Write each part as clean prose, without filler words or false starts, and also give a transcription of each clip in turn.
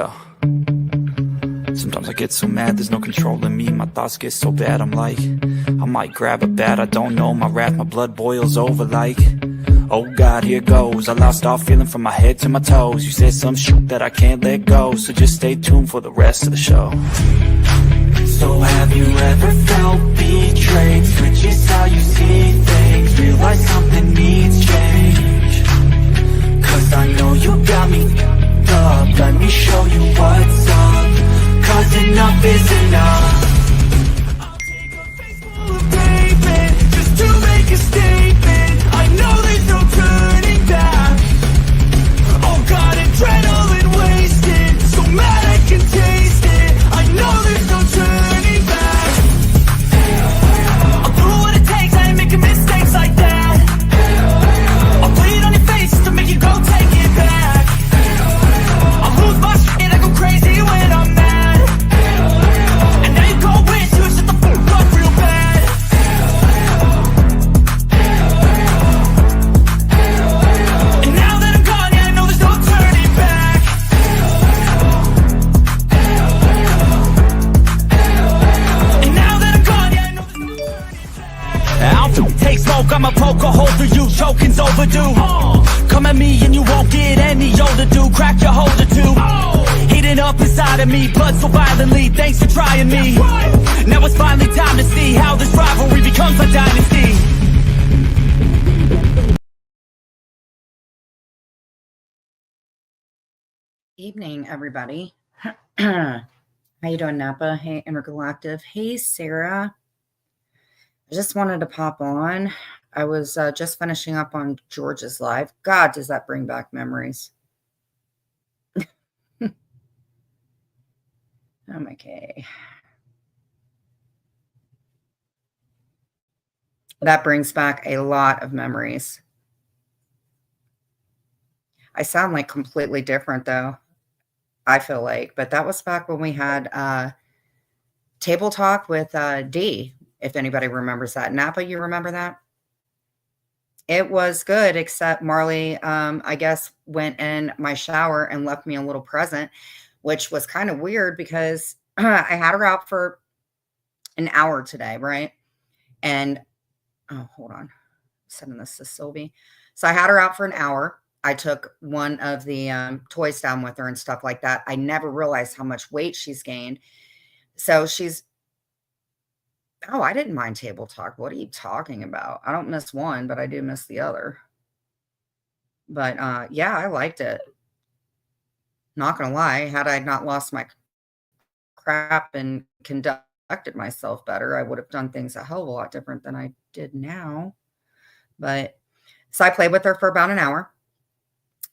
Yeah. Sometimes I get so mad, there's no controlling me. My thoughts get so bad, I'm like, I might grab a bat, I don't know. My wrath, my blood boils over like, oh God, here goes. I lost all feeling from my head to my toes. You said some shit that I can't let go, so just stay tuned for the rest of the show. So have you ever felt betrayed? Switches how you see things, realize something needs change. Cause I know you got me up, let me show you what's up. Cause enough is enough. I'll take a face full of pavement just to make a statement. I know there's no turning back. Oh God, adrenaline wasted, so mad I can taste it. I know there's no turning back. I'll do what it takes, I ain't making mistakes like that. I'll bleed on your face to make you go take it back. I'll lose my shit, I go crazy when I'm mad. And now you go wish you shut the fuck up real bad. And now that I'm gone, yeah, I know there's no turning back. And now that I'm gone, yeah, I know there's no turning back. I'll take smoke, I'ma poke a hole through you, choking's overdue. Come at me and you won't get any older, dude. Crack your holder too. Heating up inside of me, blood so violently. Thanks for trying me. Now it's finally time to see how this rivalry becomes a dynasty. Evening, everybody. How you doing, Napa? Hey, Intergalactive. Hey, Sarah. I just wanted to pop on. I was just finishing up on George's live. God, does that bring back memories? Okay. That brings back a lot of memories. I sound like completely different, though, I feel like. But that was back when we had Table Talk with D, if anybody remembers that. Napa, you remember that? It was good, except Marley, I guess, went in my shower and left me a little present, which was kind of weird because I had her out for an hour today, right? And, oh, hold on. I'm sending this to Sylvie. So I had her out for an hour. I took one of the toys down with her and stuff like that. I never realized how much weight she's gained. So she's, oh, I didn't mind Table Talk. What are you talking about? I don't miss one, but I do miss the other. But yeah, I liked it. Not gonna lie, had I not lost my crap and conducted myself better, I would have done things a hell of a lot different than I did now. But so I played with her for about an hour,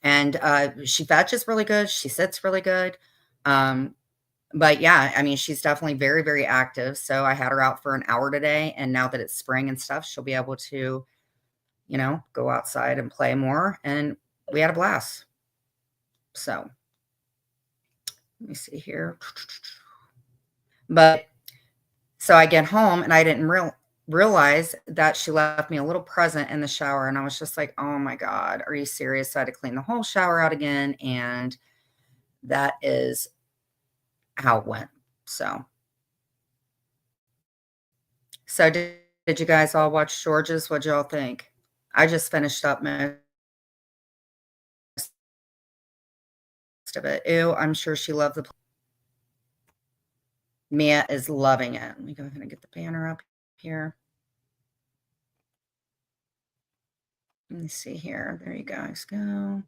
and she fetches really good. She sits really good. But yeah, I mean, she's definitely very, very active. So I had her out for an hour today, and now that it's spring and stuff, she'll be able to, you know, go outside and play more. And we had a blast. So let me see here. But so I get home and I didn't realize that she left me a little present in the shower. And I was just like, oh my God, are you serious? So I had to clean the whole shower out again. And that is how it went. So did you guys all watch George's? What'd y'all think? I just finished up most of it. Ew, I'm sure she loved the. Mia is loving it. Let me go ahead and get the banner up here. Let me see here. There you guys go.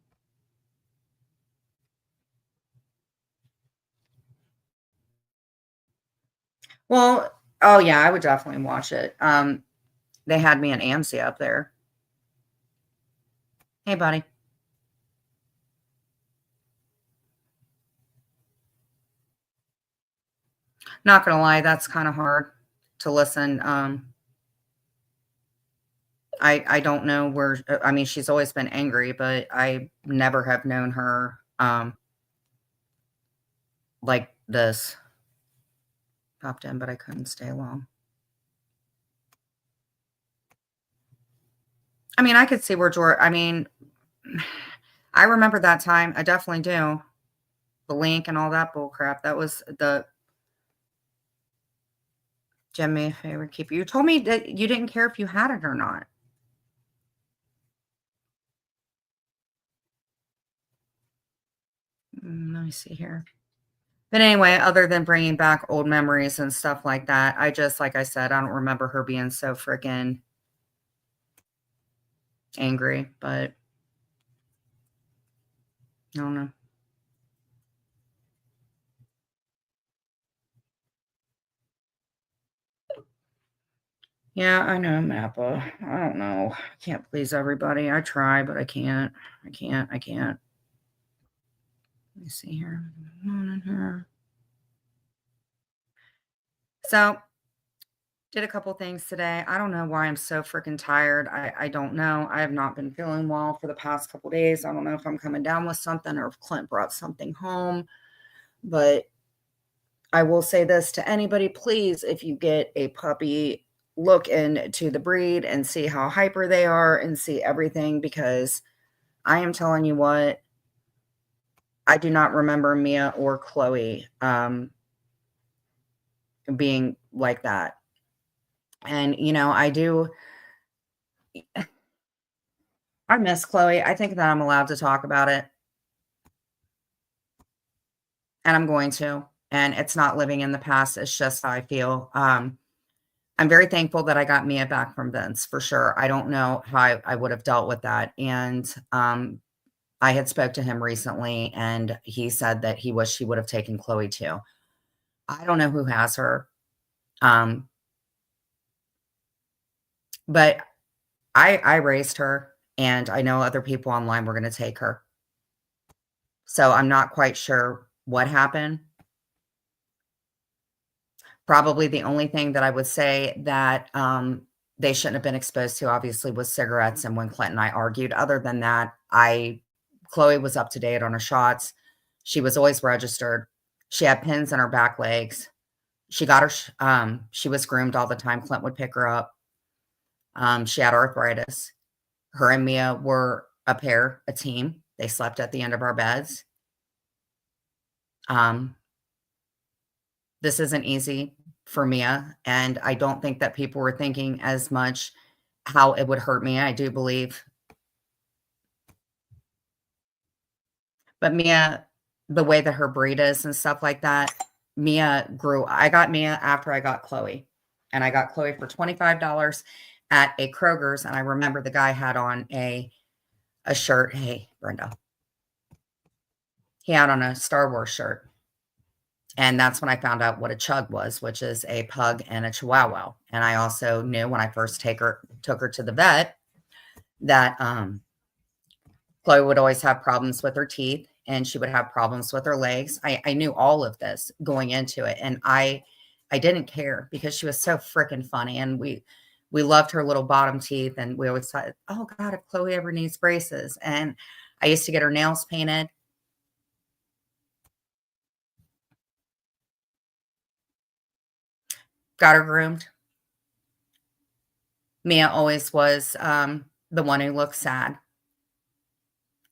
Well, oh yeah, I would definitely watch it. They had me and AMC up there. Hey, buddy. Not gonna lie, that's kind of hard to listen. I don't know where. I mean, she's always been angry, but I never have known her like this. Popped in, but I couldn't stay long. I mean, I could see where George. I mean, I remember that time. I definitely do. the link and all that bull crap. That was the Gem me a favor, keep you told me that you didn't care if you had it or not. Let me see here. But anyway, other than bringing back old memories and stuff like that, I just, like I said, I don't remember her being so freaking angry, but I don't know. Yeah, I know, Mappa. I don't know. I can't please everybody. I try, but I can't. I can't. Let me see here. On here. So, did a couple things today. I don't know why I'm so freaking tired. I don't know. I have not been feeling well for the past couple days. I don't know if I'm coming down with something or if Clint brought something home. But I will say this to anybody, please, if you get a puppy, look into the breed and see how hyper they are and see everything, because I am telling you what, I do not remember Mia or Chloe being like that. And, I miss Chloe. I think that I'm allowed to talk about it, and I'm going to. And it's not living in the past. It's just how I feel. I'm very thankful that I got Mia back from Vince, for sure. I don't know how I would have dealt with that. And I had spoke to him recently, and he said that he wished he would have taken Chloe too. I don't know who has her. But I raised her, and I know other people online were going to take her. So I'm not quite sure what happened. Probably the only thing that I would say that they shouldn't have been exposed to, obviously, was cigarettes. And when Clint and I argued, other than that, Chloe was up to date on her shots. She was always registered. She had pins in her back legs. She got her, she was groomed all the time. Clint would pick her up. She had arthritis. Her and Mia were a pair, a team. They slept at the end of our beds. This isn't easy for Mia, and I don't think that people were thinking as much how it would hurt Mia. I do believe. But Mia, the way that her breed is and stuff like that, Mia grew. I got Mia after I got Chloe, and I got Chloe for $25 at a Kroger's, and I remember the guy had on a shirt. Hey, Brenda. He had on a Star Wars shirt. And that's when I found out what a chug was, which is a pug and a chihuahua. And I also knew when I first took her to the vet that Chloe would always have problems with her teeth, and she would have problems with her legs. I knew all of this going into it, and I didn't care because she was so freaking funny, and we loved her little bottom teeth, and we always thought, oh God, if Chloe ever needs braces. And I used to get her nails painted. Got her groomed. Mia always was the one who looked sad.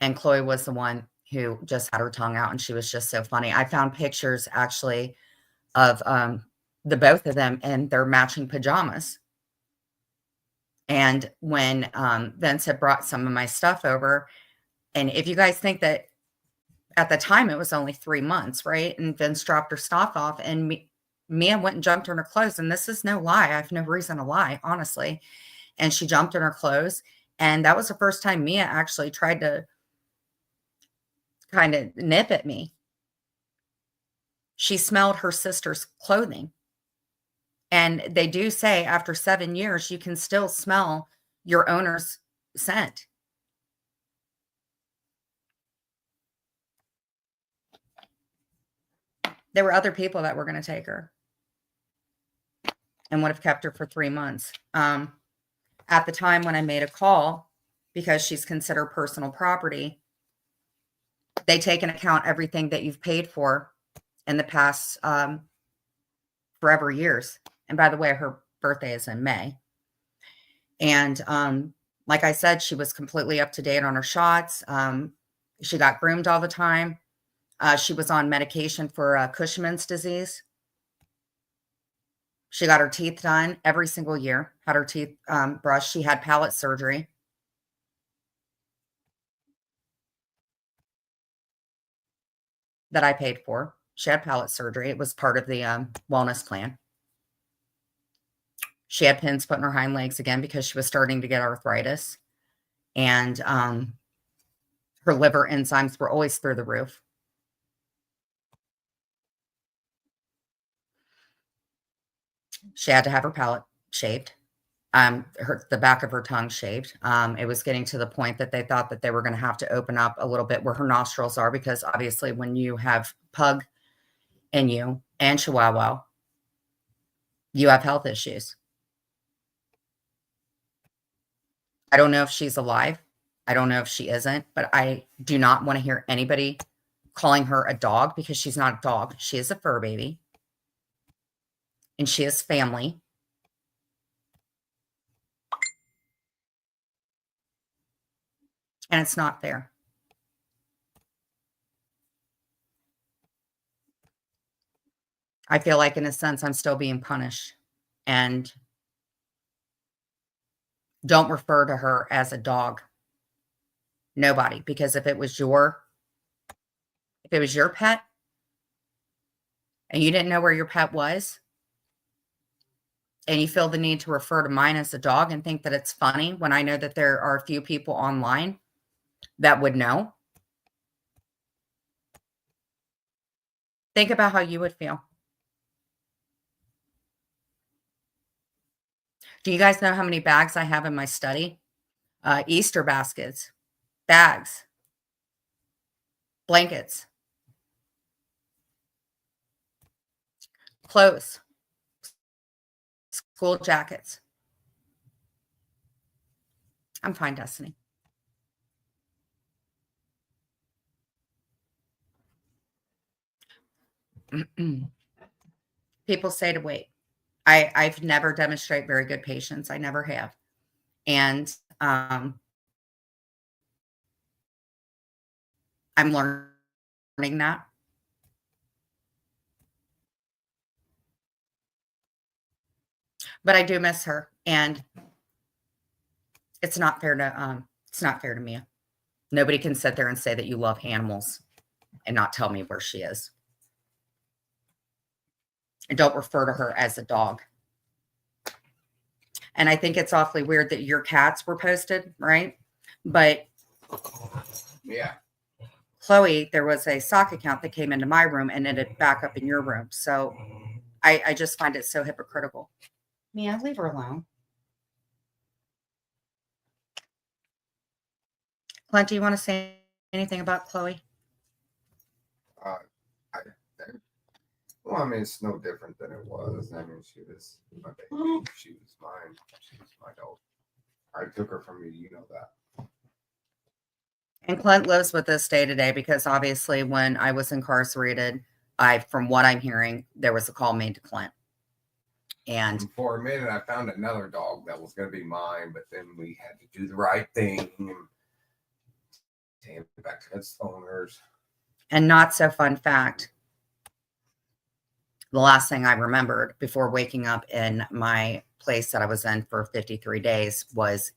And Chloe was the one who just had her tongue out, and she was just so funny. I found pictures actually of the both of them in their matching pajamas. And when Vince had brought some of my stuff over, and if you guys think that at the time it was only 3 months, right? And Vince dropped her stuff off, and Mia went and jumped in her clothes. And this is no lie. I have no reason to lie, honestly. And she jumped in her clothes. And that was the first time Mia actually tried to kind of nip at me. She smelled her sister's clothing. And they do say after 7 years, you can still smell your owner's scent. There were other people that were going to take her and would have kept her for 3 months. At the time when I made a call, because she's considered personal property, they take into account everything that you've paid for in the past forever years. And by the way, her birthday is in May. And like I said, she was completely up to date on her shots. She got groomed all the time. She was on medication for Cushman's disease. She got her teeth done every single year, had her teeth brushed. She had palate surgery. That I paid for. She had palate surgery. It was part of the wellness plan. She had pins put in her hind legs again because she was starting to get arthritis. And her liver enzymes were always through the roof. She had to have her palate shaved. The back of her tongue shaved. It was getting to the point that they thought that they were going to have to open up a little bit where her nostrils are, because obviously when you have pug in you and Chihuahua, you have health issues. I don't know if she's alive. I don't know if she isn't, but I do not want to hear anybody calling her a dog, because she's not a dog. She is a fur baby, and she is family. And it's not fair. I feel like, in a sense, I'm still being punished. And don't refer to her as a dog. Nobody. Because if it was your pet and you didn't know where your pet was, and you feel the need to refer to mine as a dog and think that it's funny, when I know that there are a few people online that would know, think about how you would feel. Do you guys know how many bags I have in my study? Easter baskets, bags, blankets, clothes, school jackets. I'm fine, Destiny. People say to wait. I've never demonstrated very good patience. I never have. And I'm learning that. But I do miss her, and it's not fair to Mia. Nobody can sit there and say that you love animals and not tell me where she is. And don't refer to her as a dog. And I think it's awfully weird that your cats were posted, right? But yeah, Chloe, there was a sock account that came into my room and ended back up in your room. So I just find it so hypocritical. Mia, leave her alone. Clint, do you want to say anything about Chloe? Well, I mean, it's no different than it was. I mean, she was my baby. She was mine. She was my dog. I took her from you. You know that. And Clint lives with us day to day, because obviously when I was incarcerated, from what I'm hearing, there was a call made to Clint. And for a minute, I found another dog that was going to be mine, but then we had to do the right thing and hand it back to its owners. And not so fun fact, the last thing I remembered before waking up in my place that I was in for 53 days was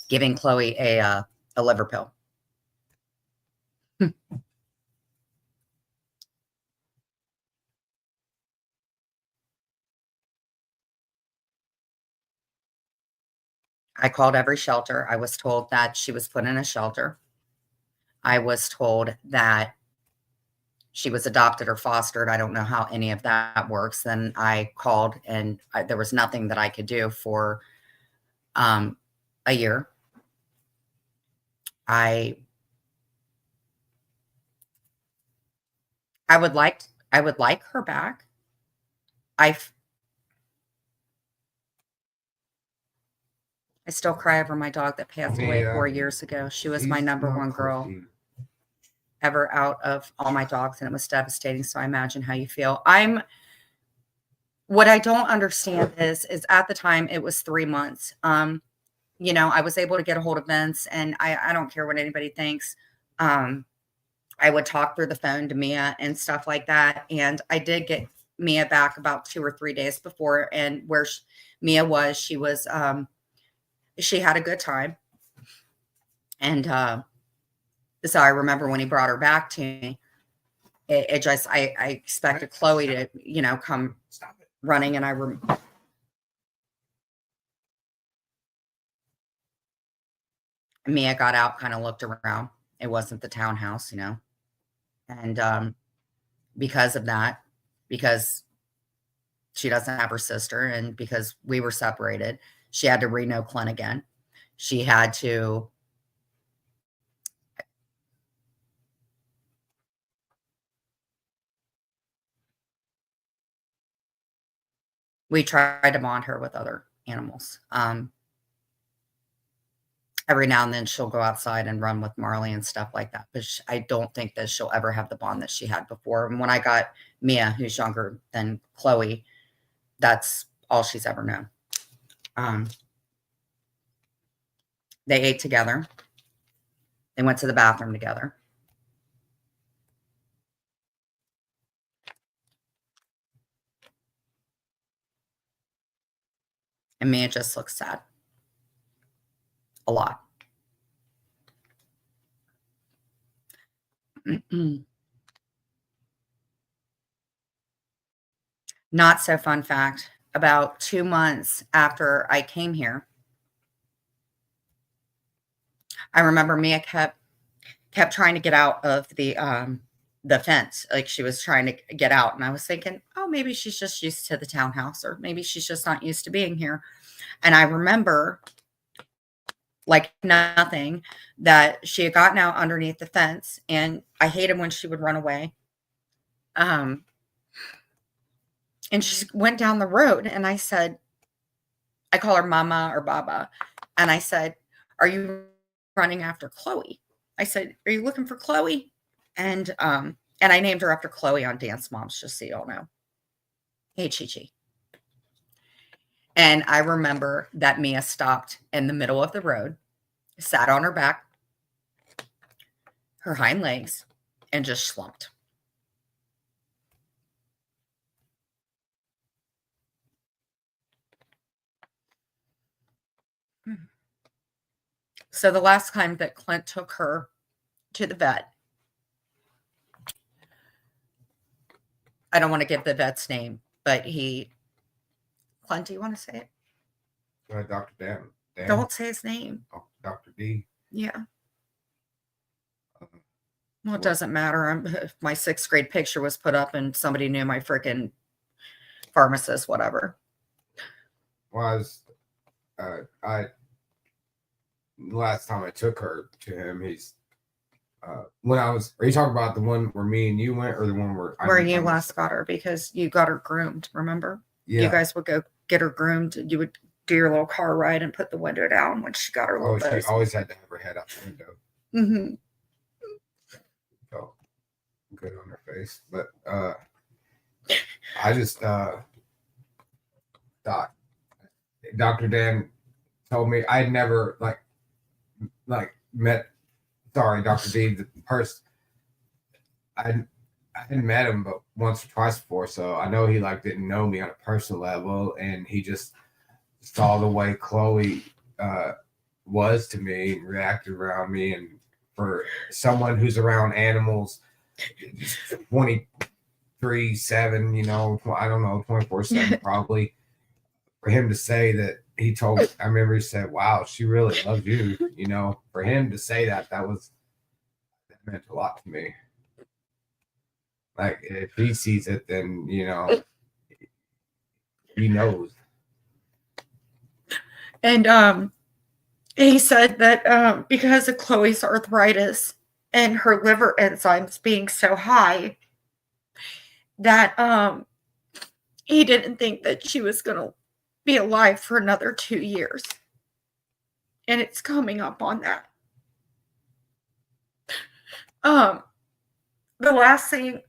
giving Chloe a liver pill. I called every shelter. I was told that she was put in a shelter. I was told that she was adopted or fostered. I don't know how any of that works. Then I called, and there was nothing that I could do for a year. I would like her back. I still cry over my dog that passed away 4 years ago. She was my number one girl ever out of all my dogs, and it was devastating. So I imagine how you feel. What I don't understand is at the time it was 3 months. I was able to get a hold of Vince, and I don't care what anybody thinks. I would talk through the phone to Mia and stuff like that. And I did get Mia back about 2 or 3 days before, and where Mia was, she had a good time. And so I remember when he brought her back to me, it just, I expected Chloe to, come running, and Mia got out, kind of looked around. It wasn't the townhouse, and because of that, because she doesn't have her sister, and because we were separated, she had to re-know Clint again. She had to we tried to bond her with other animals. Every now and then she'll go outside and run with Marley and stuff like that. But I don't think that she'll ever have the bond that she had before. And when I got Mia, who's younger than Chloe, that's all she's ever known. They ate together. They went to the bathroom together. And Mia just looks sad. A lot. Not so fun fact. About 2 months after I came here, I remember Mia kept trying to get out of the fence. Like, she was trying to get out. And I was thinking, oh, maybe she's just used to the townhouse, or maybe she's just not used to being here. And I remember, like nothing, that she had gotten out underneath the fence, and I hated when she would run away. And she went down the road, and I said, I call her Mama or Baba. And I said, are you running after Chloe? I said, are you looking for Chloe? And I named her after Chloe on Dance Moms, just so you all know. Hey, Chi-Chi. And I remember that Mia stopped in the middle of the road, sat on her back, her hind legs, and just slumped. So the last time that Clint took her to the vet, I don't want to give the vet's name, but Clint, do you want to say it? Dr. Dan. Don't say his name. Oh, Dr. D. Yeah. Well, it doesn't matter. My 6th grade picture was put up and somebody knew my freaking pharmacist, whatever. Was last time I took her to him, he's when I was, are you talking about the one where me and you went, or the one where you last got her? Because you got her groomed, remember? Yeah. You guys would go get her groomed. You would do your little car ride and put the window down when she got her little she always had to have her head out the window. Mm-hmm. Felt good on her face. But I just thought Dr. Dan told me I'd never met, sorry, Dr. D, the person. I hadn't met him but once or twice before, so I know he didn't know me on a personal level, and he just saw the way Chloe was to me and reacted around me. And for someone who's around animals 23/7, I don't know, 24/7 probably, for him to say that, I remember he said, wow, she really loves you. For him to say that meant a lot to me. Like, if he sees it, then he knows. And he said that because of Chloe's arthritis and her liver enzymes being so high, that he didn't think that she was going to be alive for another 2 years. And it's coming up on that. The last thing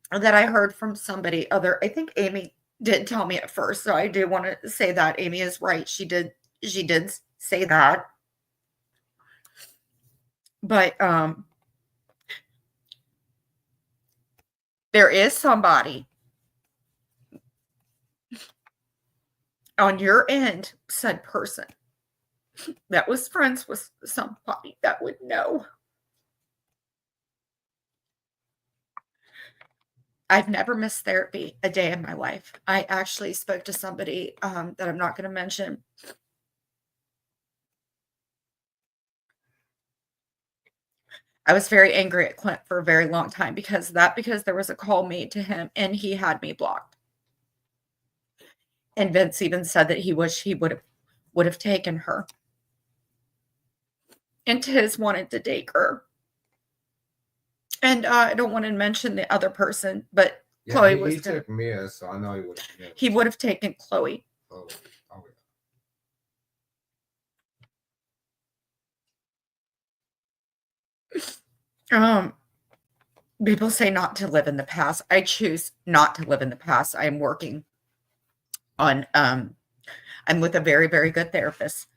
that I heard from somebody I think Amy did tell me at first, so I do want to say that Amy is right. She did say that. But There is somebody on your end, said person, that was friends with somebody that would know. I've never missed therapy a day in my life. I actually spoke to somebody that I'm not going to mention. I was very angry at Clint for a very long time because there was a call made to him and he had me blocked. And Vince even said that he wished he would have taken her. And Tiz wanted to date her. And I don't want to mention the other person, but Yeah, Chloe he took Mia, so I know he would. He would have taken Chloe. Oh, People say not to live in the past. I choose not to live in the past. I am working on I'm with a very, very good therapist.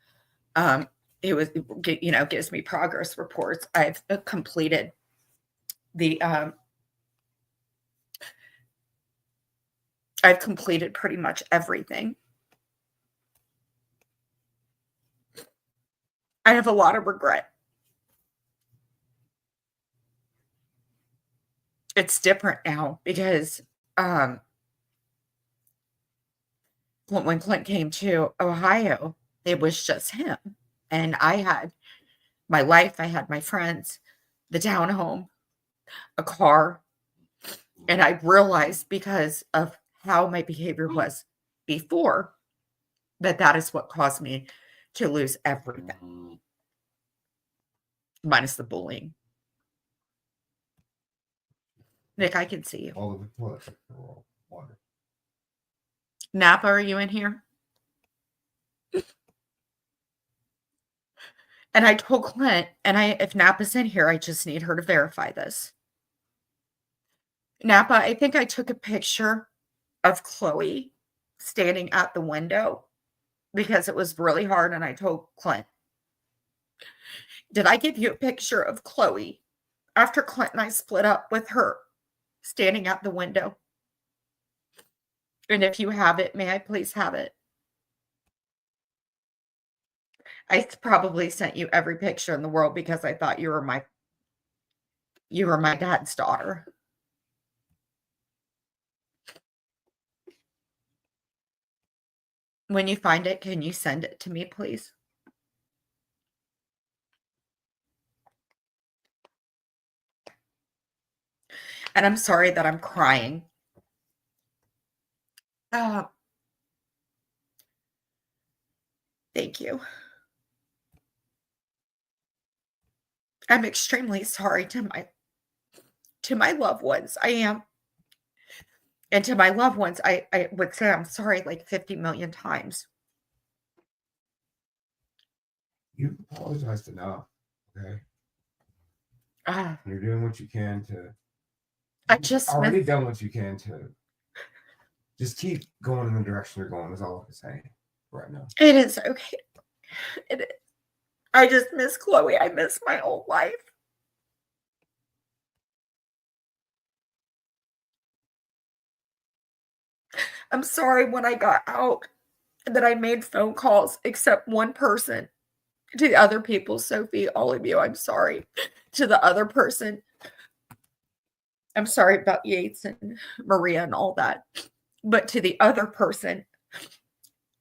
It was, gives me progress reports. I've completed pretty much everything. I have a lot of regret. It's different now because when Clint came to Ohio, it was just him. And I had my life, I had my friends, the townhome, a car. And I realized because of how my behavior was before that is what caused me to lose everything, minus the bullying. Nick, I can see you. all of the toilet water. Napa, are you in here? And I told Clint, if Napa's in here, I just need her to verify this. Napa, I think I took a picture of Chloe standing at the window because it was really hard. And I told Clint, did I give you a picture of Chloe after Clint and I split up with her standing at the window? And if you have it, may I please have it? I probably sent you every picture in the world because I thought you were my dad's daughter. When you find it, can you send it to me, please? And I'm sorry that I'm crying. Thank you. I'm extremely sorry to my loved ones. I am. And to my loved ones, I would say I'm sorry like 50 million times. You apologized enough, okay? You're doing what you can to. Already done what you can to. Just keep going in the direction you're going. Is all I can say right now. It is okay. It is. I just miss Chloe. I miss my old life. I'm sorry when I got out that I made phone calls except one person. To the other people, Sophie, all of you, I'm sorry. To the other person, I'm sorry about Yates and Maria and all that. But to the other person,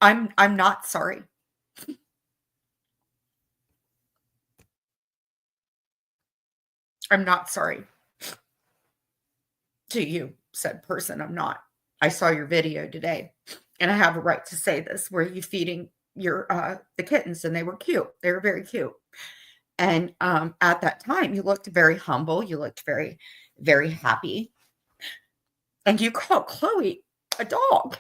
I'm not sorry. I'm not sorry. To you, said person, I'm not. I saw your video today, and I have a right to say this, where you feeding your the kittens, and they were cute. They were very cute. And at that time, you looked very humble. You looked very, very happy. And you called Chloe a dog.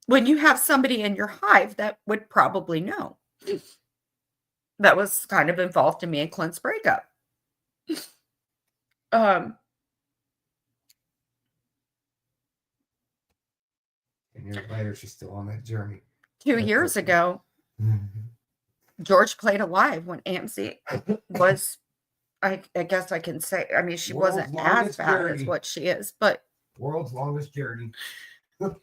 When you have somebody in your hive that would probably know. That was kind of involved in me and Clint's breakup. And years later, she's still on that journey. 2 years ago, George played alive when AMC was I guess I can say, I mean, she World's wasn't as longest bad as journey. what she is, but World's longest journey. and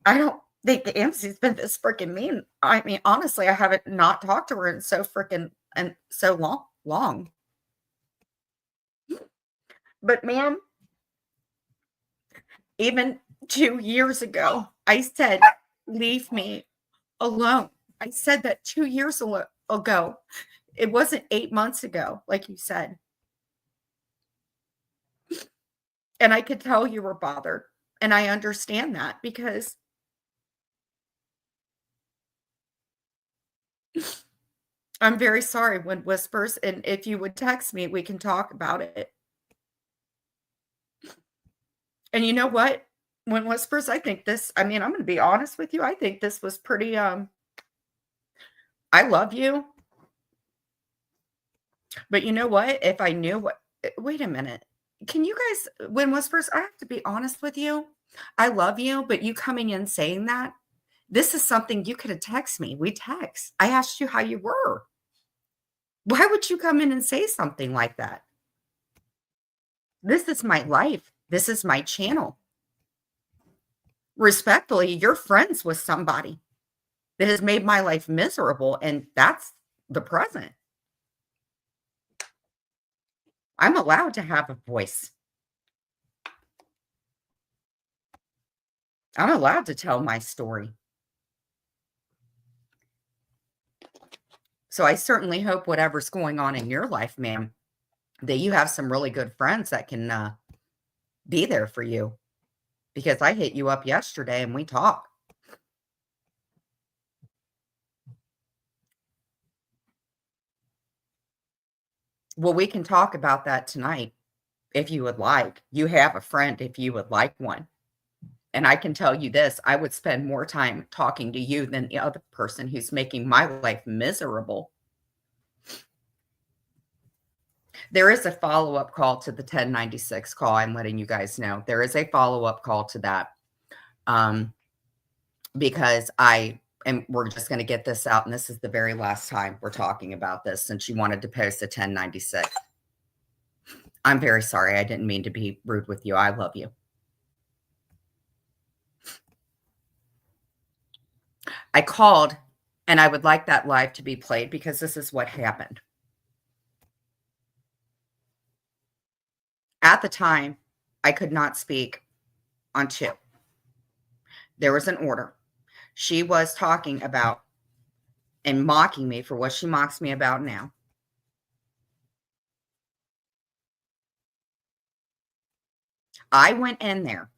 I don't think the Amy's been this freaking mean. I mean, honestly, I haven't not talked to her in so freaking and so long. But ma'am, even 2 years ago, I said, leave me alone. I said that 2 years ago. It wasn't 8 months ago, like you said. And I could tell you were bothered. And I understand that because I'm very sorry when Whispers, and if you would text me, we can talk about it. And you know what? When Whispers, I think this, I mean, I'm going to be honest with you. I think this was pretty, I love you. But you know what? If I knew what, wait a minute. Can you guys, when Whispers, I have to be honest with you. I love you, but you coming in saying that, this is something you could have texted me. We text. I asked you how you were. Why would you come in and say something like that? This is my life. This is my channel. Respectfully, you're friends with somebody that has made my life miserable, and that's the present. I'm allowed to have a voice. I'm allowed to tell my story. So I certainly hope whatever's going on in your life, ma'am, that you have some really good friends that can be there for you. Because I hit you up yesterday and we talked. Well, we can talk about that tonight if you would like. You have a friend if you would like one. And I can tell you this, I would spend more time talking to you than the other person who's making my life miserable. There is a follow-up call to the 1096 call. I'm letting you guys know. There is a follow-up call to that. Because we're just going to get this out. And this is the very last time we're talking about this since you wanted to post a 1096. I'm very sorry. I didn't mean to be rude with you. I love you. I called and I would like that live to be played because this is what happened. At the time, I could not speak on 2. There was an order. She was talking about and mocking me for what she mocks me about now. I went in there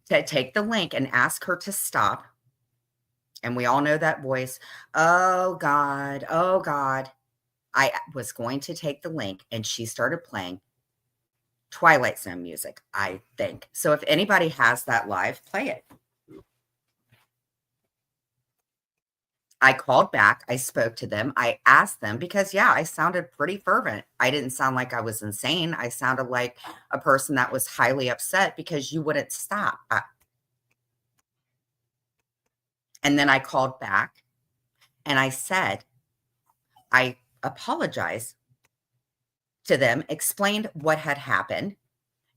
to take the link and ask her to stop. And we all know that voice. Oh, God. Oh, God. I was going to take the link and she started playing Twilight Zone music, I think. So if anybody has that live, play it. I called back. I spoke to them. I asked them because, yeah, I sounded pretty fervent. I didn't sound like I was insane. I sounded like a person that was highly upset because you wouldn't stop. And then I called back and I said, I apologize to them, explained what had happened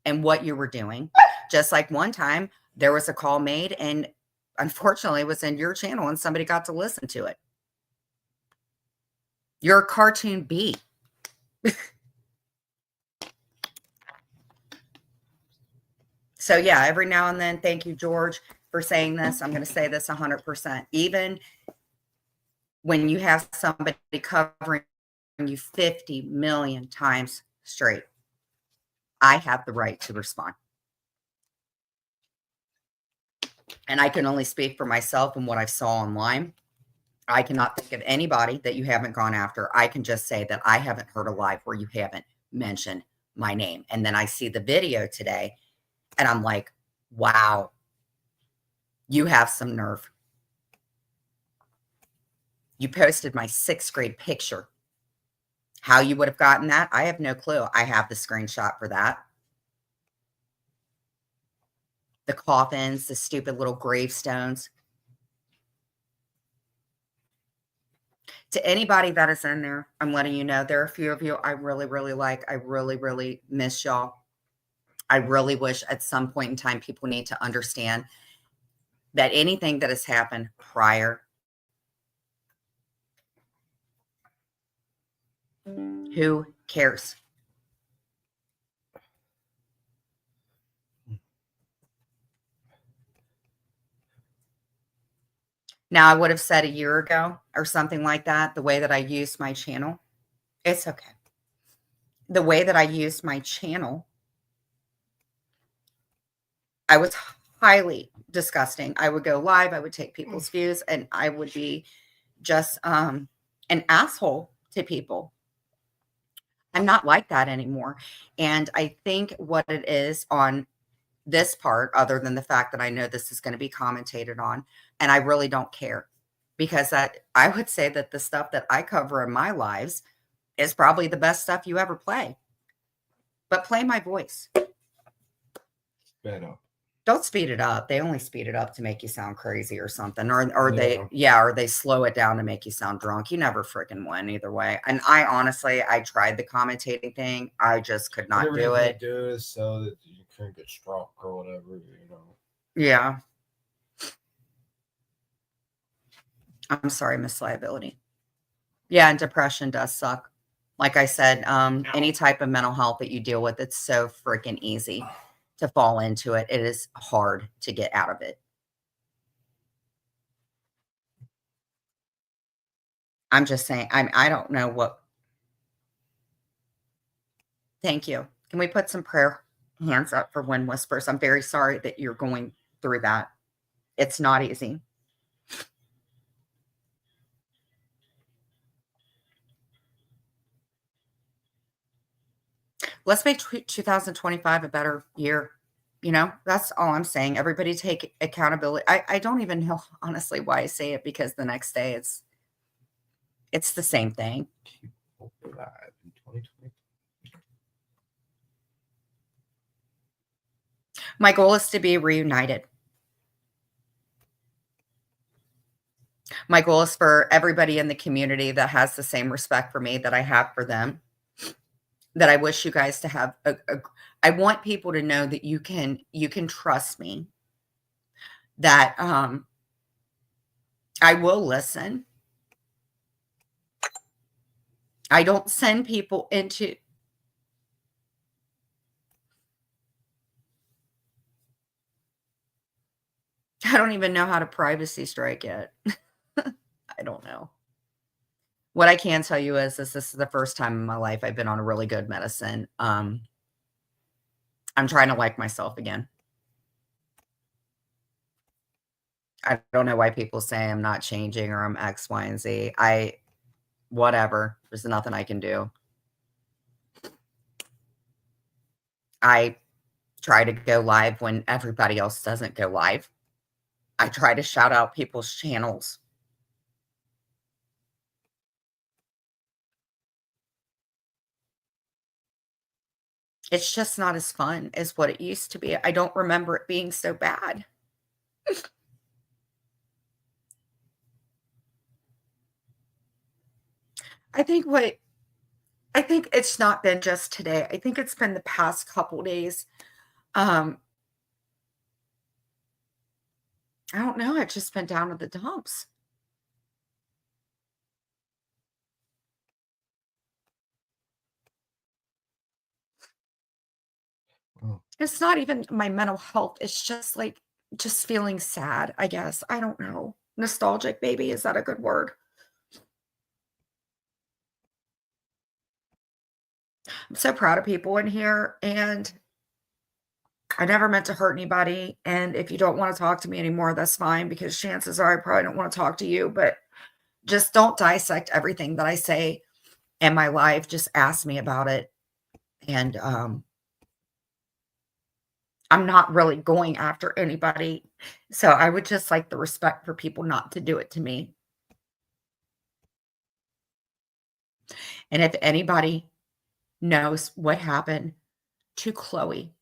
and what you were doing. Just like one time there was a call made and unfortunately it was in your channel and somebody got to listen to it. You're a cartoon bee. So yeah, every now and then, thank you, George, for saying this. I'm going to say this 100%. Even when you have somebody covering you 50 million times straight, I have the right to respond. And I can only speak for myself and what I saw online. I cannot think of anybody that you haven't gone after. I can just say that I haven't heard a live where you haven't mentioned my name. And then I see the video today and I'm like, wow, you have some nerve. You posted my 6th grade picture. How you would have gotten that, I have no clue. I have the screenshot for that. The coffins, the stupid little gravestones. To anybody that is in there, I'm letting you know there are a few of you I really, really like. I really, really miss y'all. I really wish at some point in time people need to understand that anything that has happened prior, who cares? Now, I would have said a year ago or something like that, the way that I used my channel, it's okay. The way that I used my channel, I was highly disgusting. I would go live, I would take people's views, and I would be just an asshole to people. I'm not like that anymore. And I think what it is on this part, other than the fact that I know this is going to be commentated on, and I really don't care, because I would say that the stuff that I cover in my lives is probably the best stuff you ever play. But play my voice. Sped up. Don't speed it up. They only speed it up to make you sound crazy or something. Or they slow it down to make you sound drunk. You never freaking win either way. And I honestly, I tried the commentating thing. I just could not do it. Do is so that you can't get struck or whatever, you know. Yeah. I'm sorry, Miss Liability. Yeah, and depression does suck. Like I said, any type of mental health that you deal with, it's so freaking easy to fall into it. It is hard to get out of it. I'm just saying, I don't know what. Thank you. Can we put some prayer hands up for Wind Whispers? I'm very sorry that you're going through that. It's not easy. Let's make 2025 a better year. You know, that's all I'm saying. Everybody take accountability. I don't even know, honestly, why I say it, because the next day it's the same thing. Keep hope alive in 2020. My goal is to be reunited. My goal is for everybody in the community that has the same respect for me that I have for them, that I wish you guys to have I want people to know that you can trust me, that I will listen. I don't send people into I don't even know how to privacy strike yet. I don't know. What I can tell you is this is the first time in my life I've been on a really good medicine. I'm trying to like myself again. I don't know why people say I'm not changing or I'm X, Y, and Z. Whatever. There's nothing I can do. I try to go live when everybody else doesn't go live. I try to shout out people's channels. It's just not as fun as what it used to be. I don't remember it being so bad. I think it's not been just today. I think it's been the past couple days. I don't know. I've just been down to the dumps. Oh. It's not even my mental health. It's just like just feeling sad, I guess. I don't know. Nostalgic, maybe. Is that a good word? I'm so proud of people in here, and I never meant to hurt anybody. And if you don't want to talk to me anymore, that's fine, because chances are I probably don't want to talk to you, but just don't dissect everything that I say in my life. Just ask me about it. And I'm not really going after anybody. So I would just like the respect for people not to do it to me. And if anybody knows what happened to Chloe,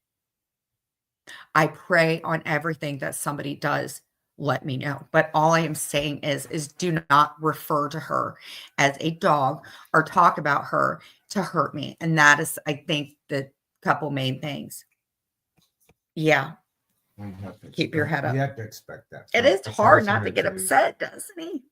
I pray on everything that somebody does let me know. But all I am saying is do not refer to her as a dog or talk about her to hurt me. And that is, I think, the couple main things. Yeah. You have to Keep your expect- head up. You have to expect that. It So is it's hard not to hard get to- upset, doesn't he?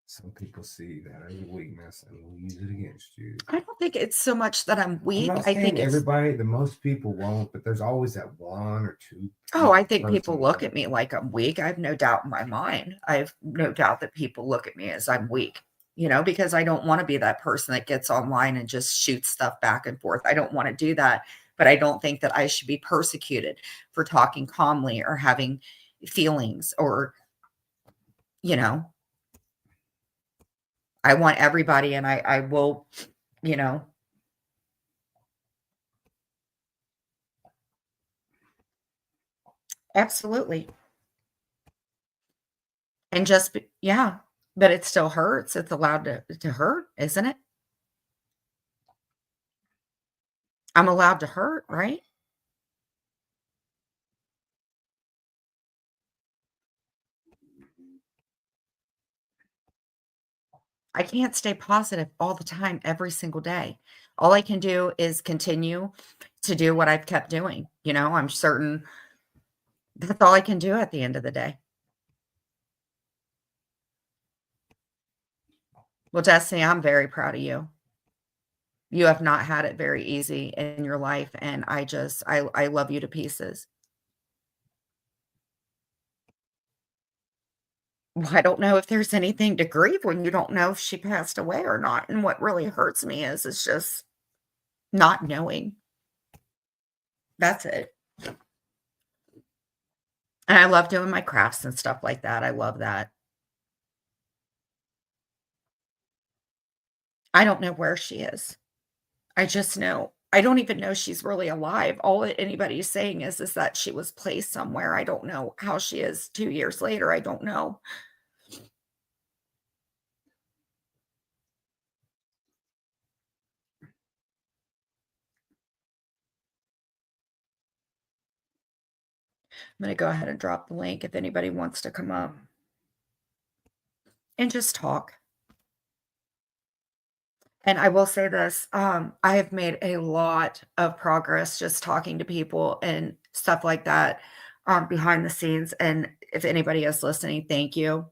Some people see that as a weakness and will use it against you. I don't think it's so much that I'm I'm weak. not I saying think it's, everybody, the most people won't, but there's always that one or two. oh, I think people person look that- at me like I'm weak. I have no doubt in my mind. I have no doubt that people look at me as I'm weak, because I don't want to be that person that gets online and just shoots stuff back and forth. I don't want to do that, but I don't think that I should be persecuted for talking calmly or having feelings or, I want everybody, and I will, absolutely. And just, yeah, but it still hurts. It's allowed to hurt, isn't it? I'm allowed to hurt, right? I can't stay positive all the time, every single day. All I can do is continue to do what I've kept doing. I'm certain that's all I can do at the end of the day. Well, Destiny, I'm very proud of you. You have not had it very easy in your life, and I love you to pieces. Well, I don't know if there's anything to grieve when you don't know if she passed away or not. And what really hurts me is just not knowing. That's it. And I love doing my crafts and stuff like that. I love that. I don't know where she is. I just know. I don't even know she's really alive. All that anybody's saying is that she was placed somewhere. I don't know how she is 2 years later. I don't know. I'm going to go ahead and drop the link if anybody wants to come up and just talk. And I will say this, I have made a lot of progress just talking to people and stuff like that, behind the scenes. And if anybody is listening, thank you.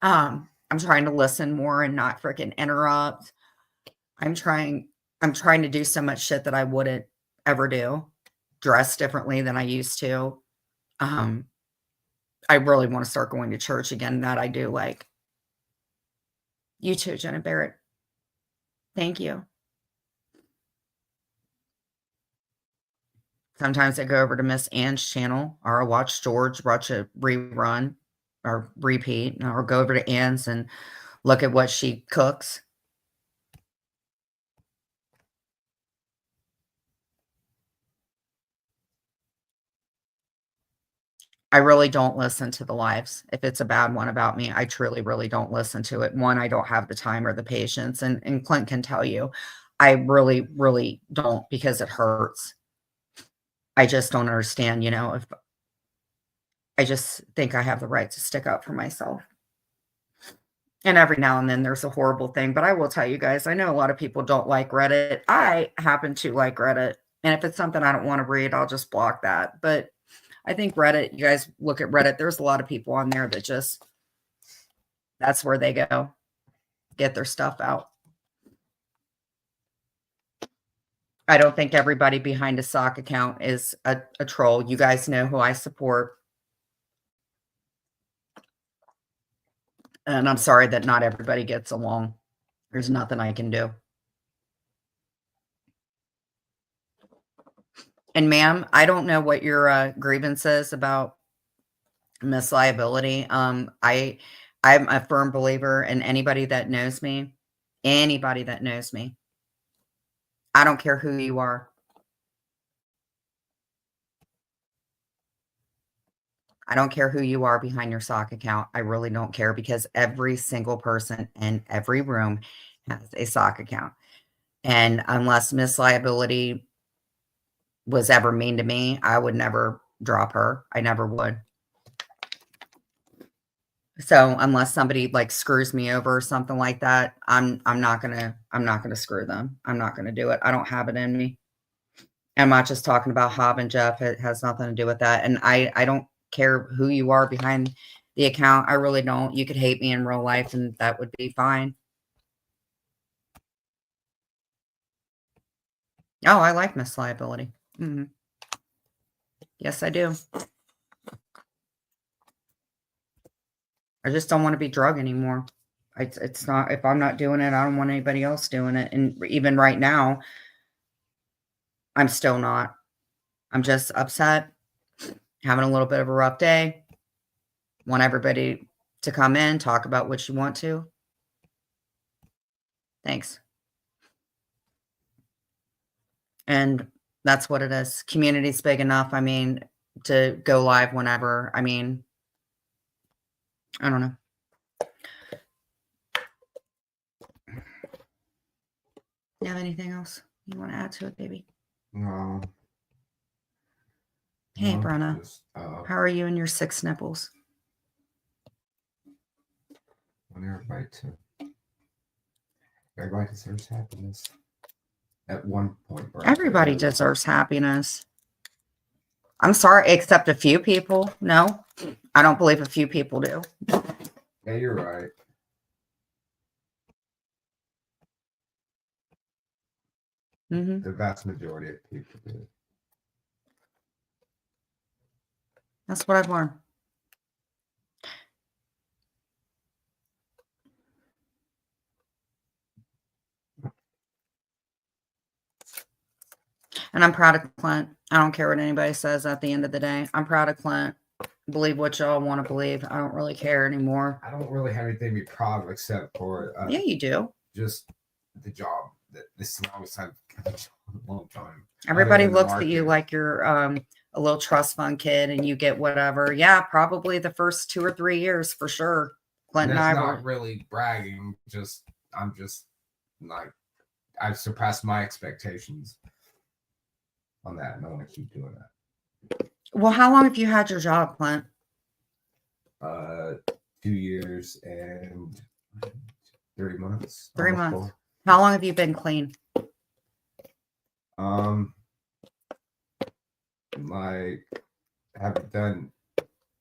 I'm trying to listen more and not freaking interrupt. I'm trying I'm trying to do so much shit that I wouldn't ever do, dress differently than I used to. Um, I really want to start going to church again. That I do like. You too, Jenna Barrett. Thank you. Sometimes I go over to Miss Ann's channel, or I watch George watch a rerun or repeat, or go over to Ann's and look at what she cooks. I really don't listen to the lives. If it's a bad one about me, I truly, really don't listen to it. One, I don't have the time or the patience, and Clint can tell you, I really, really don't, because it hurts. I just don't understand, if I just think I have the right to stick up for myself. And every now and then there's a horrible thing, but I will tell you guys, I know a lot of people don't like Reddit. I happen to like Reddit, and if it's something I don't want to read, I'll just block that. But I think Reddit, you guys look at Reddit, there's a lot of people on there that just, that's where they go, get their stuff out. I don't think everybody behind a sock account is a troll. You guys know who I support. And I'm sorry that not everybody gets along. There's nothing I can do. And ma'am, I don't know what your grievance is about misliability. I'm a firm believer in anybody that knows me, I don't care who you are. I don't care who you are behind your sock account. I really don't care, because every single person in every room has a sock account. And unless misliability was ever mean to me, I would never drop her. I never would. So unless somebody like screws me over or something like that, I'm not gonna screw them. I'm not gonna do it. I don't have it in me. I'm not just talking about Hob and Jeff. It has nothing to do with that. And I don't care who you are behind the account. I really don't. You could hate me in real life and that would be fine. Oh, I like Miss Liability. Mm-hmm. Yes, I do. I just don't want to be drug anymore. It's not, if I'm not doing it, I don't want anybody else doing it. And even right now, I'm still not. I'm just upset, having a little bit of a rough day. Want everybody to come in, talk about what you want to. Thanks. And that's what it is. Community's big enough, I mean, to go live whenever. I mean, I don't know. You have anything else you want to add to it, baby? No. Hey, No, Brenna. just, How are you and your 6 nipples? want everybody deserves happiness at one point. Everybody deserves happiness. I'm sorry, except a few people. No, I don't believe a few people do. Yeah, you're right. Mm-hmm. The vast majority of people do. That's what I've learned. And I'm proud of Clint. I don't care what anybody says at the end of the day. I'm proud of Clint. Believe what y'all want to believe. I don't really care anymore. I don't really have anything to be proud of except for Yeah, you do. just the job. This is the longest time, long time. Everybody looks at you like you're a little trust fund kid and you get whatever. Yeah, probably the first 2 or 3 years for sure. Clint and I were not really bragging. I'm just like, I've surpassed my expectations on that, and I want to keep doing that. Well, how long have you had your job, Clint? 2 years and 3 months. 3 months. 4. How long have you been clean? Like, haven't done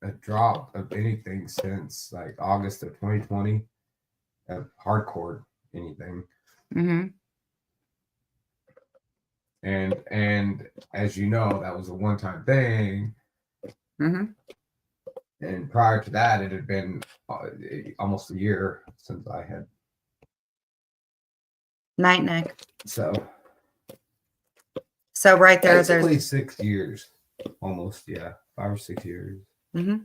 a drop of anything since like August of 2020. Hardcore anything. Mm-hmm. And as you know, that was a one-time thing. Mm-hmm. And prior to that, it had been almost a year since I had. Night, Nick. So right there, basically 6 years, almost. Yeah, 5 or 6 years. Mm-hmm.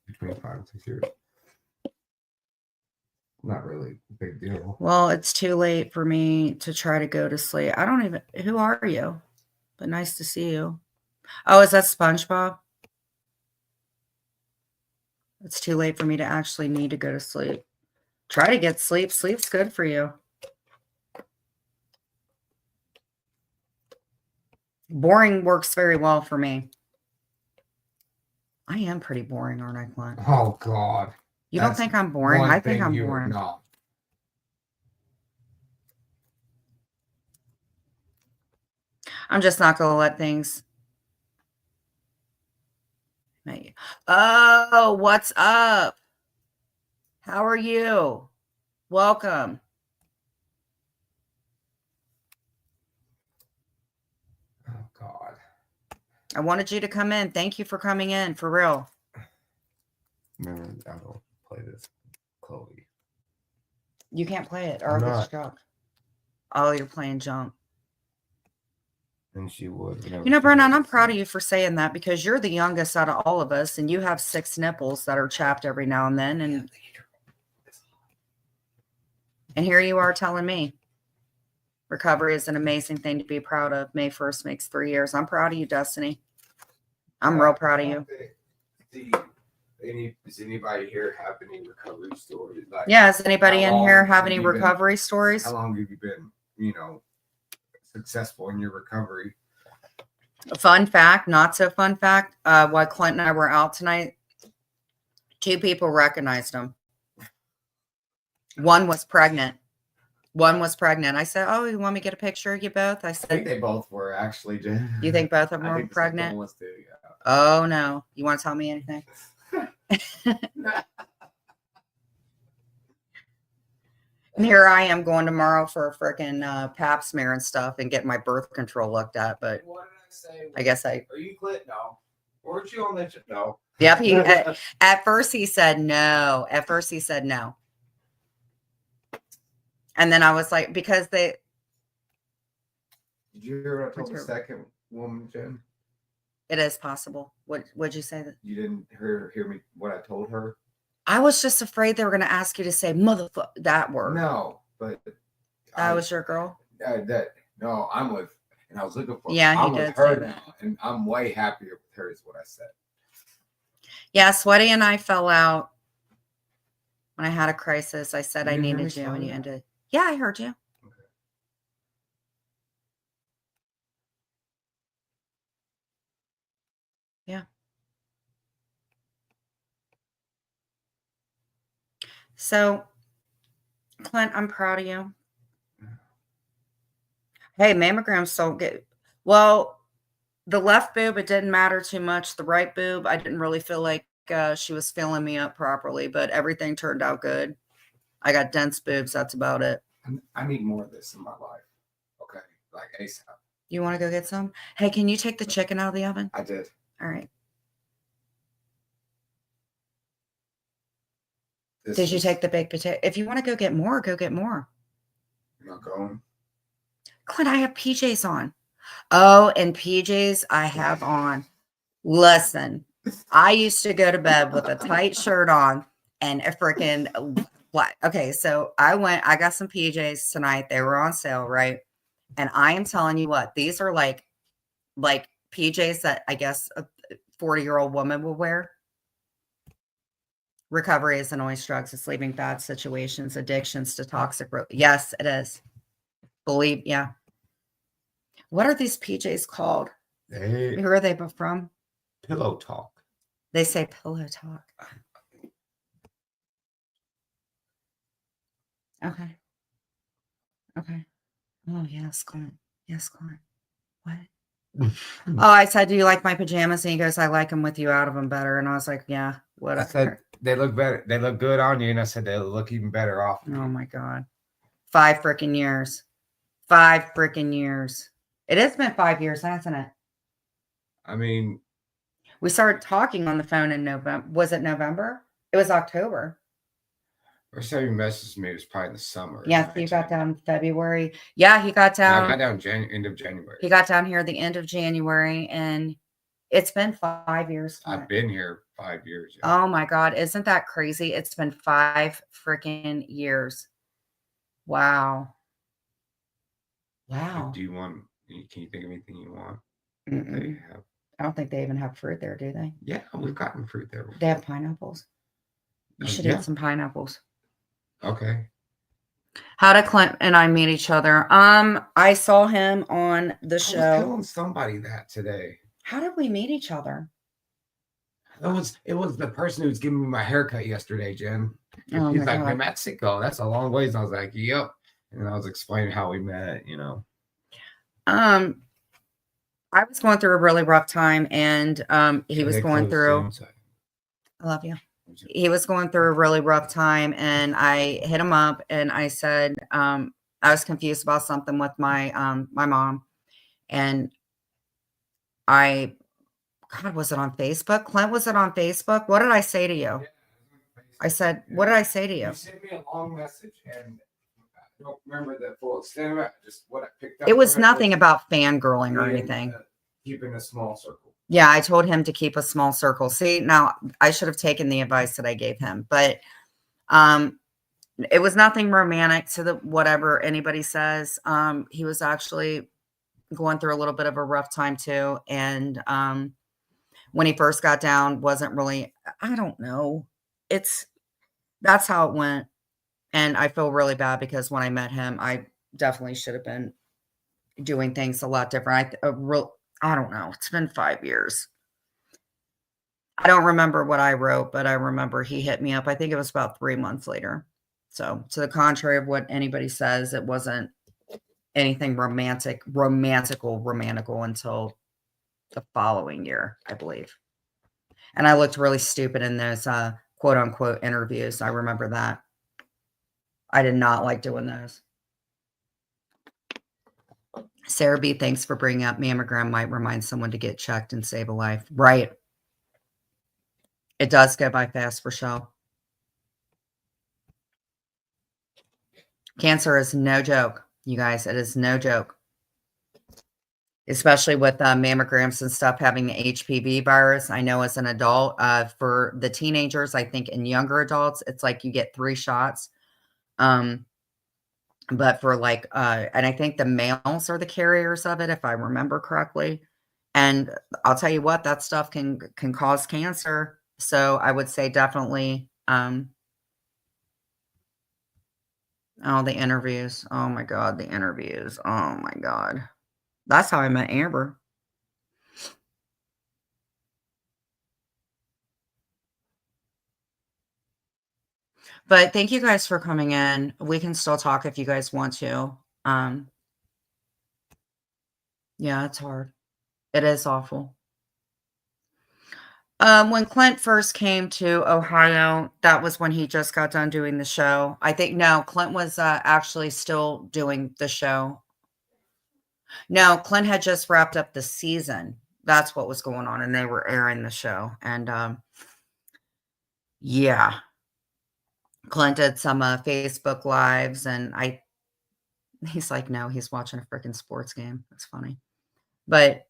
Between 5 and 6 years. Not really a big deal. Well, it's too late for me to try to go to sleep. I don't even. Who are you? But nice to see you. Oh, is that SpongeBob? It's too late for me to actually need to go to sleep. Try to get sleep. Sleep's good for you. Boring works very well for me. I am pretty boring, aren't I, Clint? Oh, God. You don't think I'm boring? I think I'm boring. No. I'm just not going to let things. Oh, what's up? How are you? Welcome. Oh, God. I wanted you to come in. Thank you for coming in, for real. Man, I don't play this, Chloe. You can't play it, or it's junk. Oh, you're playing junk. And she would. You know, Brennan, I'm proud of you for saying that because you're the youngest out of all of us, and you have 6 nipples that are chapped every now and then. And here you are telling me recovery is an amazing thing to be proud of. May 1st makes 3 years. I'm proud of you, Destiny. I'm real proud of you. Does anybody here have any recovery stories? Like, yeah, does anybody in here have any recovery stories? How long have you been, successful in your recovery? Fun fact, not so fun fact. While Clint and I were out tonight, 2 people recognized him. One was pregnant. I said, "Oh, you want me to get a picture of you both?" I I think said, they both were actually. Jen. "You think both of them I were think the second pregnant?" one was too, yeah. Oh no! You want to tell me anything? And here I am going tomorrow for a freaking pap smear and stuff and get my birth control looked at. But What did I say? I guess I. Are you Clint? No. Weren't you on that? No. Yep. At first he said no. At first he said no. And then I was like, because they. Did you hear what I told the second woman, Jen? It is possible. What'd you say? That you didn't hear me? What I told her? I was just afraid they were going to ask you to say motherfucker, that word. No, but that was your girl. No, I'm with, and I was looking for. Yeah, I'm he with did her say now, that. and I'm way happier with her. Is what I said. Yeah, Sweaty and I fell out when I had a crisis. I said I needed you, and you ended. Yeah, I heard you. Okay. Yeah. So, Clint, I'm proud of you. Hey, mammograms don't get. Well, the left boob, it didn't matter too much. The right boob, I didn't really feel like she was filling me up properly, but everything turned out good. I got dense boobs. That's about it. I need more of this in my life. Okay, like ASAP. You want to go get some? Hey, can you take the chicken out of the oven? I did. All right. Did you take the baked potato? If you want to go get more, go get more. You're not going? Clint, I have PJs on. Oh, and PJs I have on. Listen, I used to go to bed with a tight shirt on and a freaking black. Okay, so I got some PJs tonight. They were on sale, right? And I am telling you what, these are like PJs that I guess a 40-year-old woman will wear. Recovery isn't always drugs. It's leaving bad situations, addictions to toxic. Yes, it is. Believe, yeah. What are these PJs called? Who are they from? Pillow Talk. They say Pillow Talk. Okay. Okay. Oh, yes, Clint. Yes, Clint. What? Oh, I said, do you like my pajamas? And he goes, I like them with you out of them better. And I was like, yeah, whatever. I said, they look better. They look good on you. And I said, they look even better off. Oh, my God. 5 freaking years. 5 freaking years. It has been 5 years, hasn't it? I mean, we started talking on the phone in November. Was it November? It was October. First time you messaged me, it was probably in the summer. Yeah, so you got down February. Yeah, he got down. I got down end of January. He got down here the end of January, and it's been 5 years. I've been here 5 years. Yeah. Oh my God, isn't that crazy? It's been 5 freaking years. Wow. Wow. Do you want? Can you think of anything you want? They have? I don't think they even have fruit there, do they? Yeah, we've gotten fruit there before. They have pineapples. You should eat some pineapples. Okay. How did Clint and I meet each other? I saw him on the show. I was telling somebody that today. How did we meet each other? It was the person who was giving me my haircut yesterday, Jen. Oh, He's like, New Mexico, that's a long ways. And I was like, yep. And I was explaining how we met, you know. I was going through a really rough time, and he was going through. I love you. He was going through a really rough time, and I hit him up and I said, I was confused about something with my my mom, and God, was it on Facebook? Clint, was it on Facebook? What did I say to you? Yeah, I said, what did I say to you? You sent me a long message, and I don't remember the full extent of it. Just what I picked up. It was nothing about fangirling or anything. Keeping a small circle. Yeah, I told him to keep a small circle. See, now I should have taken the advice that I gave him, but it was nothing romantic to the whatever anybody says. He was actually going through a little bit of a rough time too, and when he first got down, wasn't really. I don't know. That's how it went, and I feel really bad because when I met him, I definitely should have been doing things a lot different. I don't know. It's been 5 years. I don't remember what I wrote, but I remember he hit me up. I think it was about 3 months later. So, to the contrary of what anybody says, it wasn't anything romantical until the following year, I believe. And I looked really stupid in those quote unquote interviews. I remember that. I did not like doing those. Sarah B, thanks for bringing up mammogram might remind someone to get checked and save a life. Right. It does go by fast, Rochelle. Cancer is no joke, you guys. It is no joke. Especially with mammograms and stuff having the HPV virus. I know as an adult, for the teenagers, I think in younger adults, it's like you get 3 shots. But for like, and I think the males are the carriers of it, if I remember correctly. And I'll tell you what, that stuff can cause cancer. So I would say definitely, oh, the interviews. Oh my God, the interviews. Oh my God. That's how I met Amber. But thank you guys for coming in. We can still talk if you guys want to. Yeah, it's hard. It is awful. When Clint first came to Ohio, that was when he just got done doing the show. I think no, Clint was actually still doing the show. No, Clint had just wrapped up the season. That's what was going on, and they were airing the show. And yeah, Clint did some Facebook lives, and he's like, no, he's watching a freaking sports game. That's funny. But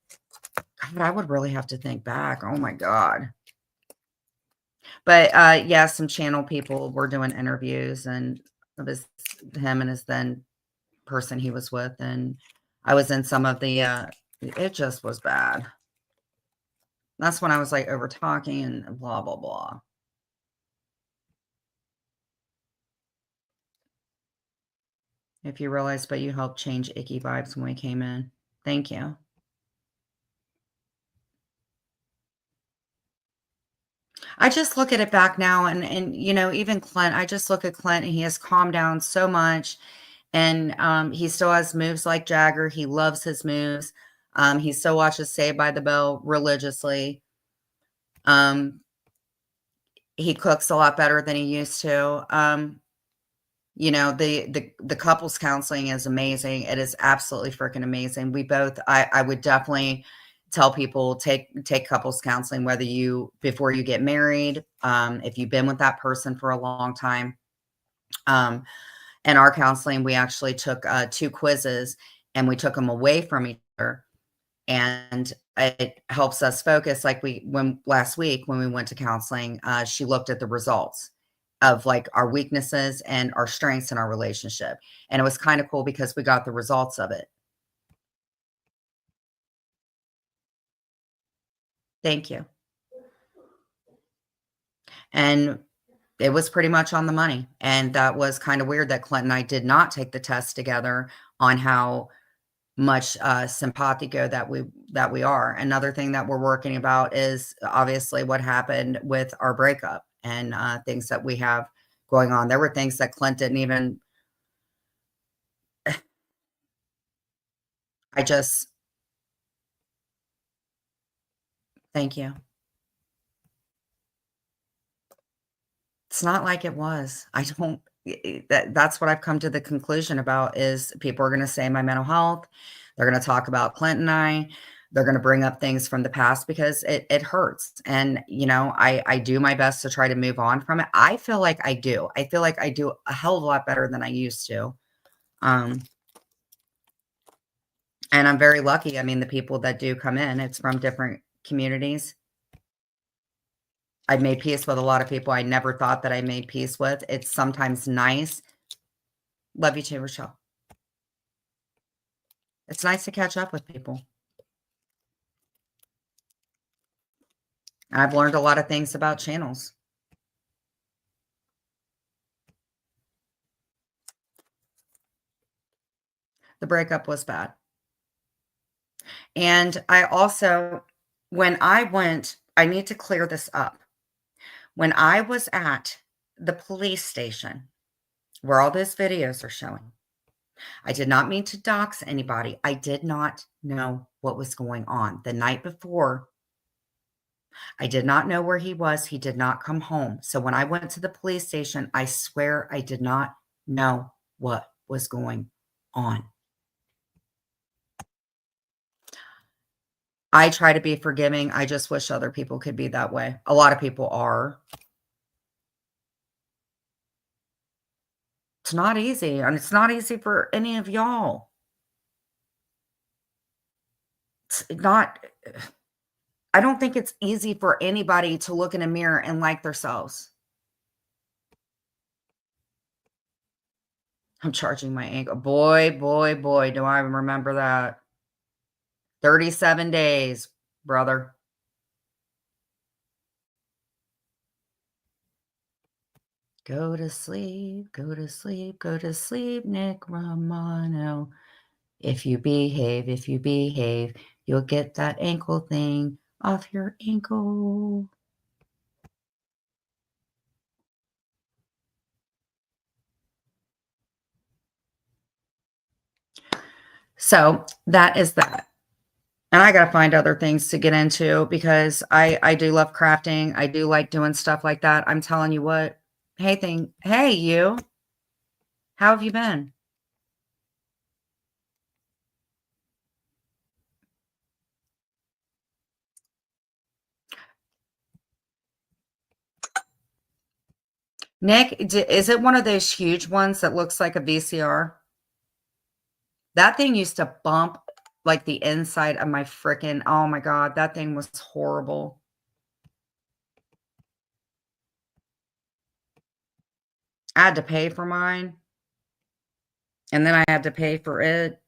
God, I would really have to think back. Oh my God. But yeah, some channel people were doing interviews, and it was him and his then person he was with, and I was in some of the it just was bad. That's when I was like over talking and blah blah blah. If you realize, but you helped change icky vibes when we came in. Thank you. I just look at it back now, and you know, even Clint, I just look at Clint and he has calmed down so much. And he still has moves like Jagger. He loves his moves. He still watches Saved by the Bell religiously. He cooks a lot better than he used to. You know, the couples counseling is amazing. It is absolutely freaking amazing. We both, I would definitely tell people take couples counseling, whether you before you get married, if you've been with that person for a long time. In our counseling, we actually took 2 quizzes, and we took them away from each other, and it helps us focus. Like last week when we went to counseling, she looked at the results of like our weaknesses and our strengths in our relationship. And it was kind of cool because we got the results of it. Thank you. And it was pretty much on the money. And that was kind of weird that Clint and I did not take the test together on how much simpatico that we are. Another thing that we're working about is obviously what happened with our breakup, and things that we have going on. There were things that Clint didn't even I just thank you. It's not like it was. I don't that's what I've come to the conclusion about is people are going to say my mental health. They're going to talk about Clint and I. They're going to bring up things from the past because it hurts. And, you know, I do my best to try to move on from it. I feel like I do. I feel like I do a hell of a lot better than I used to. And I'm very lucky. I mean, the people that do come in, it's from different communities. I've made peace with a lot of people I never thought that I made peace with. It's sometimes nice. Love you too, Rochelle. It's nice to catch up with people. I've learned a lot of things about channels. The breakup was bad. And I also, when I went, I need to clear this up. When I was at the police station where all those videos are showing, I did not mean to dox anybody. I did not know what was going on. The night before, I did not know where he was. He did not come home. So when I went to the police station, I swear I did not know what was going on. I try to be forgiving. I just wish other people could be that way. A lot of people are. It's not easy, and it's not easy for any of y'all. It's not, I don't think it's easy for anybody to look in a mirror and like themselves. I'm charging my ankle. Boy, boy, boy, do I remember that. 37 days, brother. Go to sleep, go to sleep, go to sleep, Nick Romano. If you behave, you'll get that ankle thing off your ankle. So that is that. And I got to find other things to get into because I do love crafting. I do like doing stuff like that. I'm telling you what. Hey, you. How have you been? Nick, is it one of those huge ones that looks like a VCR? That thing used to bump like the inside of my freaking, oh my God, that thing was horrible. I had to pay for mine. And then I had to pay for it.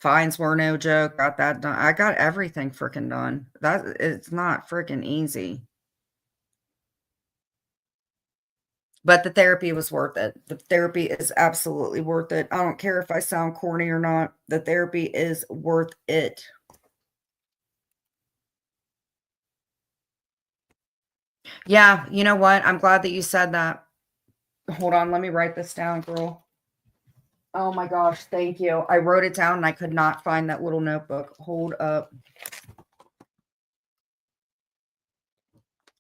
Fines were no joke. Got that done. I got everything freaking done. It's not freaking easy. But the therapy was worth it. The therapy is absolutely worth it. I don't care if I sound corny or not. The therapy is worth it. Yeah, you know what? I'm glad that you said that. Hold on, let me write this down, girl. Oh my gosh, thank you. I wrote it down and I could not find that little notebook. Hold up.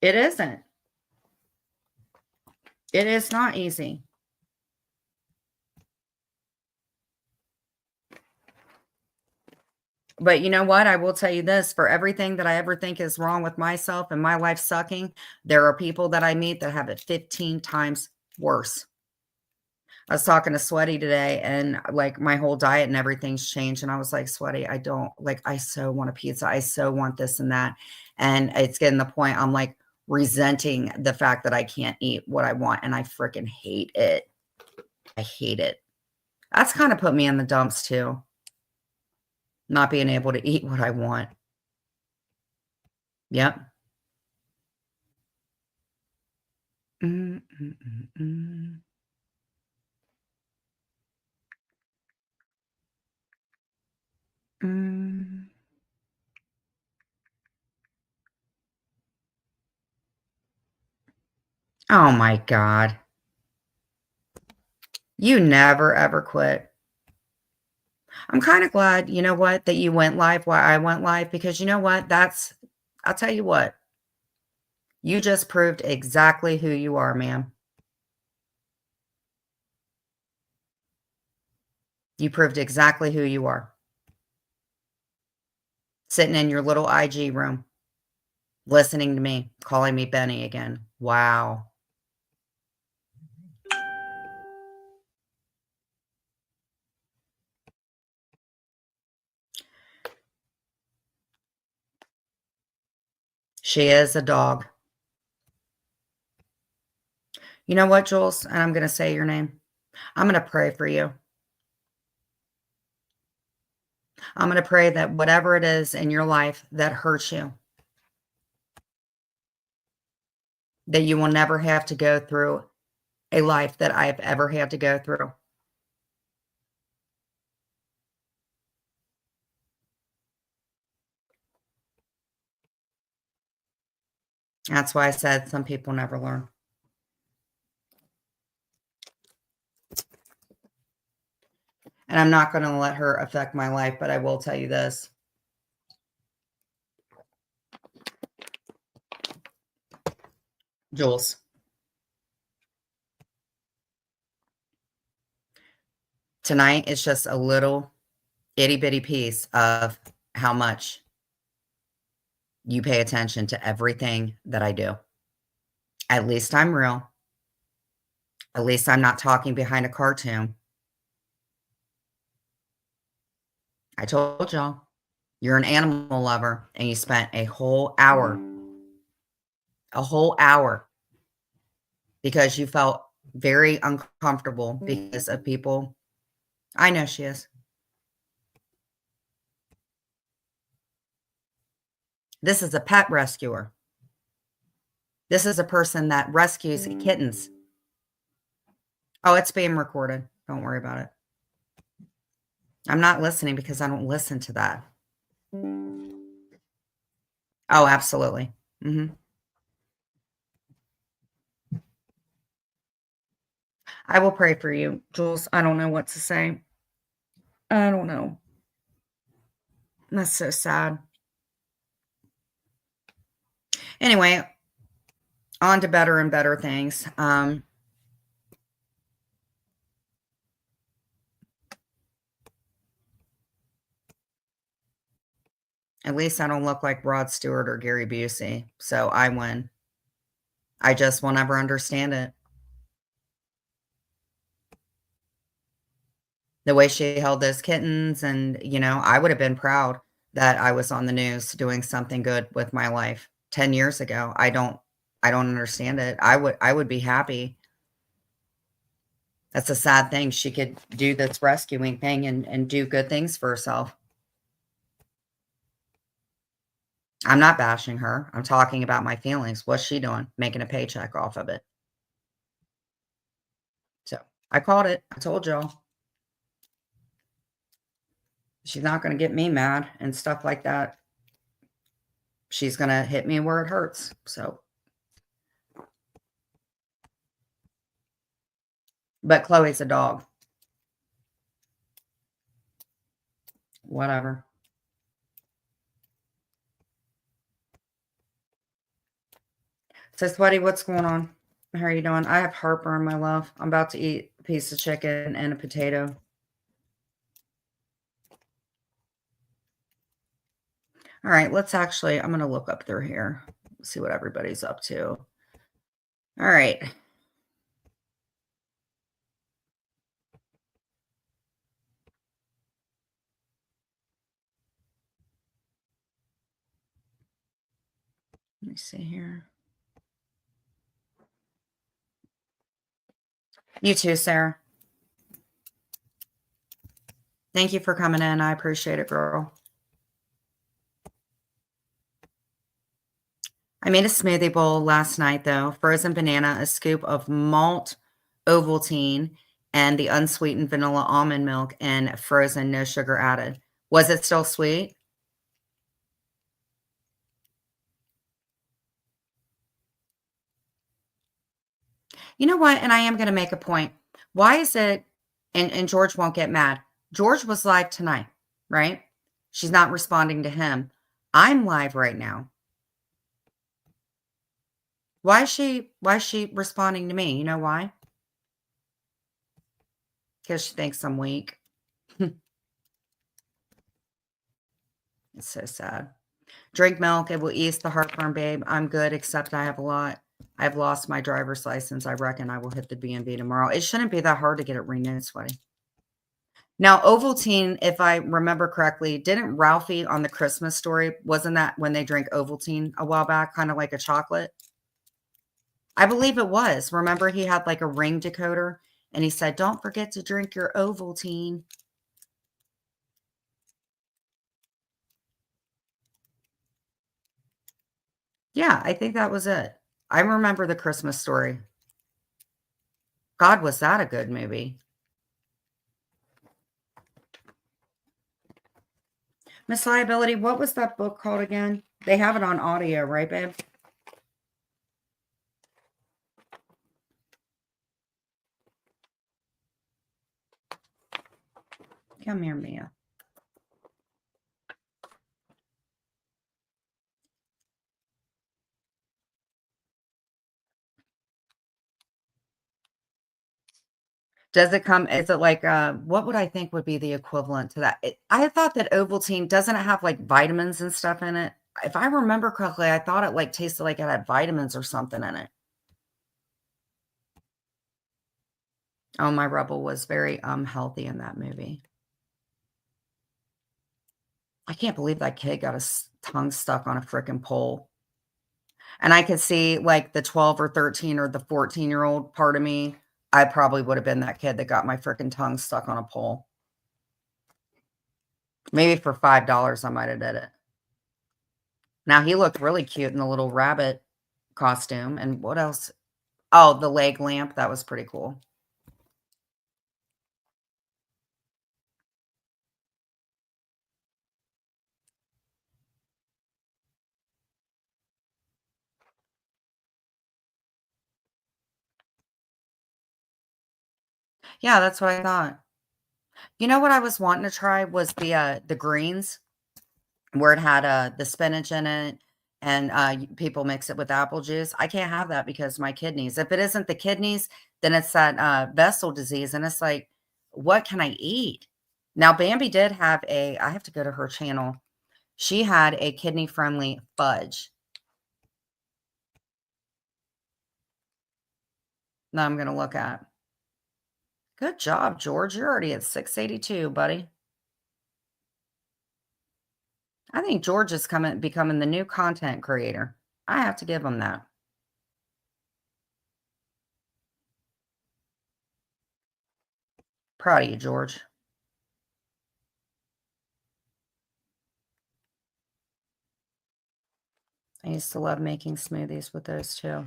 It isn't. It is not easy. But you know what? I will tell you this, for everything that I ever think is wrong with myself and my life sucking, there are people that I meet that have it 15 times worse. I was talking to Sweaty today and like my whole diet and everything's changed. And I was like, Sweaty, I so want a pizza. I so want this and that. And it's getting the point I'm like resenting the fact that I can't eat what I want. And I freaking hate it. I hate it. That's kind of put me in the dumps too. Not being able to eat what I want. Yep. Mm, mm, mm, mm. Mm. Oh my God. You never ever quit. I'm kind of glad, you know what, that you went live while I went live because you know what? I'll tell you what, you just proved exactly who you are, ma'am. You proved exactly who you are. Sitting in your little IG room, listening to me, calling me Benny again. Wow. She is a dog. You know what, Jules? And I'm going to say your name. I'm going to pray for you. I'm going to pray that whatever it is in your life that hurts you, that you will never have to go through a life that I've ever had to go through. That's why I said some people never learn. And I'm not going to let her affect my life, but I will tell you this. Jules. Tonight is just a little itty bitty piece of how much you pay attention to everything that I do. At least I'm real. At least I'm not talking behind a cartoon. I told y'all, you're an animal lover and you spent a whole hour because you felt very uncomfortable because of people. I know she is. This is a pet rescuer. This is a person that rescues kittens. Oh, it's being recorded. Don't worry about it. I'm not listening because I don't listen to that. Oh, absolutely. I will pray for you, Jules. I don't know what to say. I don't know. That's so sad. Anyway, on to better and better things. At least I don't look like Rod Stewart or Gary Busey, so I win. I just will never understand it. The way she held those kittens and, I would have been proud that I was on the news doing something good with my life 10 years ago. I don't understand it. I would be happy. That's a sad thing. She could do this rescuing thing and do good things for herself. I'm not bashing her. I'm talking about my feelings. What's she doing? Making a paycheck off of it. So I called it. I told y'all. She's not going to get me mad and stuff like that. She's going to hit me where it hurts. So, but Chloe's a dog. Whatever. So, Sweaty, what's going on? How are you doing? I have heartburn, my love. I'm about to eat a piece of chicken and a potato. All right, I'm going to look up through here, see what everybody's up to. All right. Let me see here. You too, Sarah. Thank you for coming in. I appreciate it, girl. I made a smoothie bowl last night, though. Frozen banana, a scoop of malt Ovaltine, and the unsweetened vanilla almond milk, and frozen, no sugar added. Was it still sweet? You know what? And I am going to make a point. Why is it, and George won't get mad. George was live tonight, right? She's not responding to him. I'm live right now. Why is she responding to me? You know why? Because she thinks I'm weak. It's so sad. Drink milk. It will ease the heartburn, babe. I'm good, except I have a lot. I've lost my driver's license. I reckon I will hit the B&B tomorrow. It shouldn't be that hard to get it renewed, Sweaty. Now, Ovaltine, if I remember correctly, didn't Ralphie on the Christmas story, wasn't that when they drank Ovaltine a while back, kind of like a chocolate? I believe it was. Remember, he had like a ring decoder, and he said, don't forget to drink your Ovaltine. Yeah, I think that was it. I remember the Christmas story. God, was that a good movie? Miss Liability, what was that book called again? They have it on audio, right, babe? Come here, Mia. Does it come, is it like, what would I think would be the equivalent to that? I thought that Ovaltine, doesn't it have like vitamins and stuff in it? If I remember correctly, I thought it like tasted like it had vitamins or something in it. Oh, my Rebel was very healthy in that movie. I can't believe that kid got his tongue stuck on a freaking pole. And I could see like the 12 or 13 or the 14-year-old part of me. I probably would have been that kid that got my freaking tongue stuck on a pole. Maybe for $5, I might have did it. Now, he looked really cute in the little rabbit costume. And what else? Oh, the leg lamp. That was pretty cool. Yeah, that's what I thought. You know what I was wanting to try was the greens, where it had the spinach in it, and people mix it with apple juice. I can't have that because of my kidneys. If it isn't the kidneys, then it's that vessel disease, and it's like, what can I eat? Now, Bambi did have I have to go to her channel. She had a kidney-friendly fudge. That I'm going to look at. Good job, George. You're already at 682, buddy. I think George is becoming the new content creator. I have to give him that. Proud of you, George. I used to love making smoothies with those too.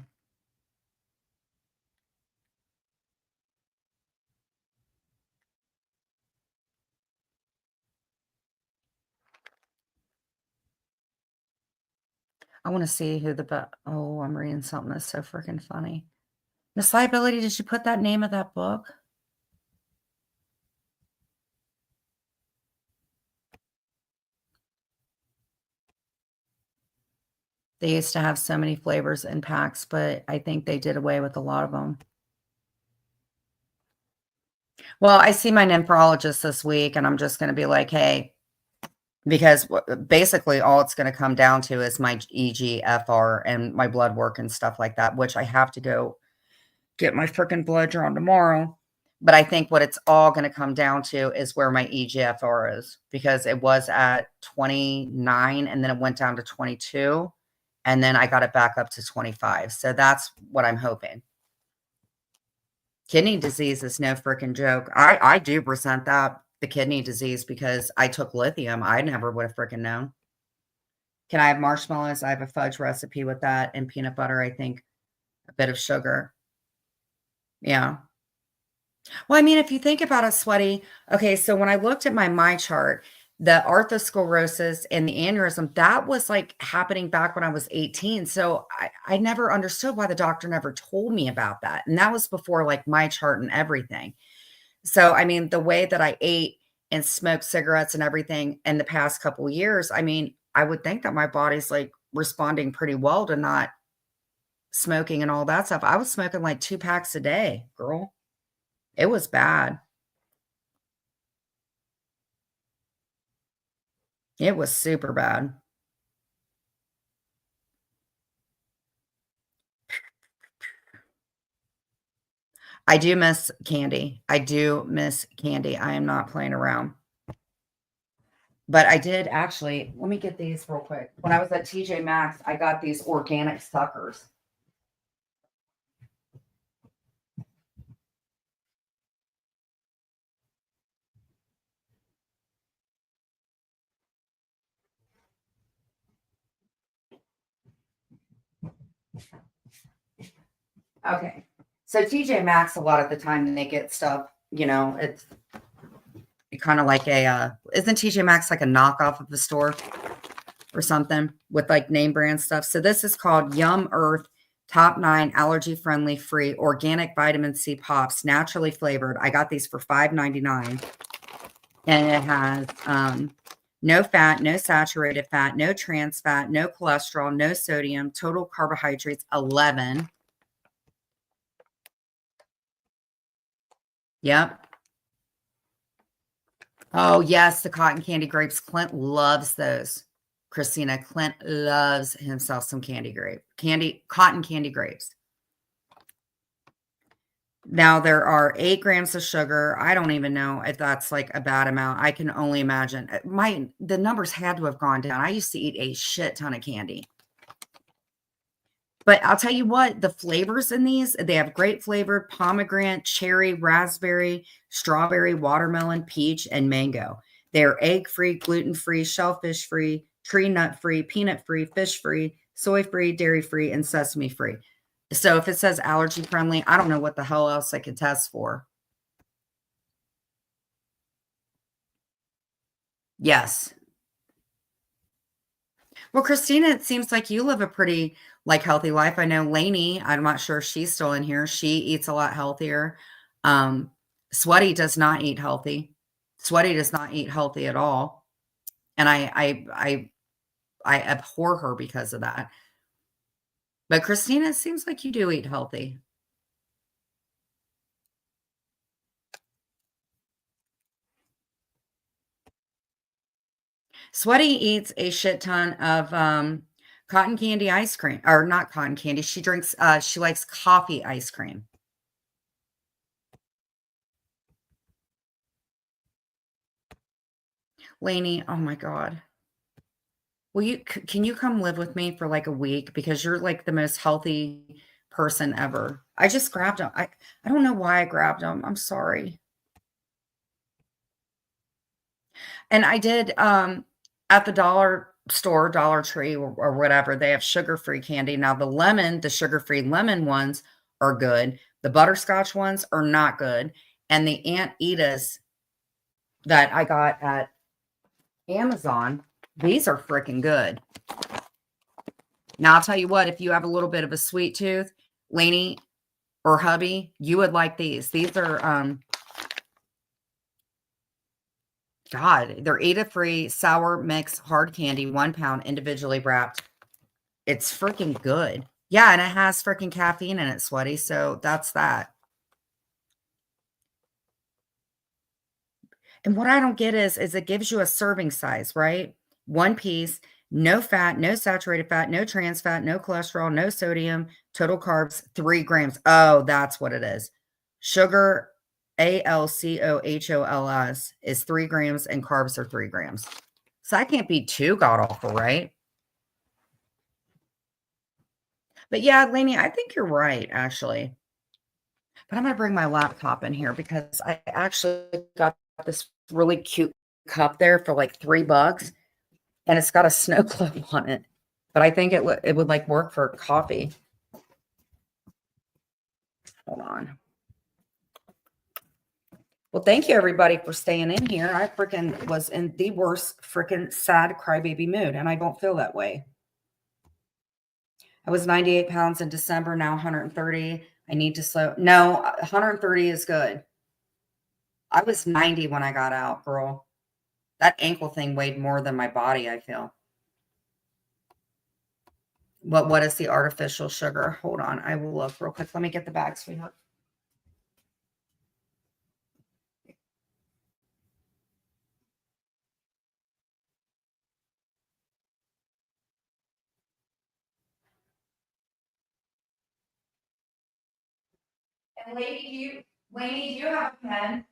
I want to see who oh, I'm reading something that's so freaking funny. Miss Liability, did you put that name of that book? They used to have so many flavors in packs, but I think they did away with a lot of them. Well, I see my nephrologist this week, and I'm just going to be like, hey, because basically all it's going to come down to is my EGFR and my blood work and stuff like that, which I have to go get my freaking blood drawn tomorrow. But I think what it's all going to come down to is where my EGFR is, because it was at 29 and then it went down to 22. And then I got it back up to 25. So that's what I'm hoping. Kidney disease is no freaking joke. I do resent that, the kidney disease, because I took lithium. I never would have freaking known. Can I have marshmallows? I have a fudge recipe with that, and peanut butter, I think, a bit of sugar. Yeah. Well, I mean, if you think about it, Sweaty, okay, so when I looked at my chart, the arthrosclerosis and the aneurysm, that was like happening back when I was 18. So I never understood why the doctor never told me about that. And that was before like my chart and everything. So, I mean, the way that I ate and smoked cigarettes and everything in the past couple of years, I mean, I would think that my body's like responding pretty well to not smoking and all that stuff. I was smoking like 2 packs a day, girl. It was bad. It was super bad. I do miss candy. I do miss candy. I am not playing around. But I did actually, let me get these real quick. When I was at TJ Maxx, I got these organic suckers. Okay. So TJ Maxx, a lot of the time they get stuff, you know, it's kind of like isn't TJ Maxx like a knockoff of a store or something with like name brand stuff? So this is called Yum Earth Top 9 Allergy Friendly Free Organic Vitamin C Pops, naturally flavored. I got these for $5.99. And it has no fat, no saturated fat, no trans fat, no cholesterol, no sodium, total carbohydrates 11. Yep. Oh, yes, the cotton candy grapes. Clint loves those. Christina, Clint loves himself some cotton candy grapes. Now there are 8 grams of sugar. I don't even know if that's like a bad amount. I can only imagine. The numbers had to have gone down. I used to eat a shit ton of candy. But I'll tell you what, the flavors in these, they have grape flavored, pomegranate, cherry, raspberry, strawberry, watermelon, peach, and mango. They're egg-free, gluten-free, shellfish-free, tree nut-free, peanut-free, fish-free, soy-free, dairy-free, and sesame-free. So if it says allergy-friendly, I don't know what the hell else I could test for. Yes. Well, Christina, it seems like you live a pretty healthy life. I know Lainey, I'm not sure if she's still in here. She eats a lot healthier. Sweaty does not eat healthy. Sweaty does not eat healthy at all. And I abhor her because of that. But Christina, it seems like you do eat healthy. Sweaty eats a shit ton of cotton candy ice cream, or not cotton candy. She likes coffee ice cream. Lainey, oh my God. Can you come live with me for like a week? Because you're like the most healthy person ever. I just grabbed them. I don't know why I grabbed them. I'm sorry. And I did, at the dollar store, Dollar Tree or whatever, they have sugar-free candy. Now the sugar-free lemon ones are good. The butterscotch ones are not good. And the Aunt Edith's that I got at Amazon, these are freaking good. Now, I'll tell you what, if you have a little bit of a sweet tooth, Lainey or hubby, you would like these. These are, God, they're Ada-free sour mix hard candy, 1 pound, individually wrapped. It's freaking good. Yeah, and it has freaking caffeine in it, Sweaty. So that's that. And what I don't get is it gives you a serving size, right? 1 piece, no fat, no saturated fat, no trans fat, no cholesterol, no sodium, total carbs, 3 grams. Oh, that's what it is. Sugar, alcohols, is 3 grams and carbs are 3 grams. So I can't be too god awful, right? But yeah, Lainey, I think you're right, actually. But I'm going to bring my laptop in here because I actually got this really cute cup there for like $3 and it's got a snow globe on it. But I think it would like work for coffee. Hold on. Well, thank you everybody for staying in here. I freaking was in the worst freaking sad crybaby mood and I don't feel that way. I was 98 pounds in December, now 130. I need to slow. No, 130 is good. I was 90 when I got out, girl. That ankle thing weighed more than my body, I feel. What is the artificial sugar? Hold on. I will look real quick. Let me get the bag, sweetheart. And Lainey, do you have a pen?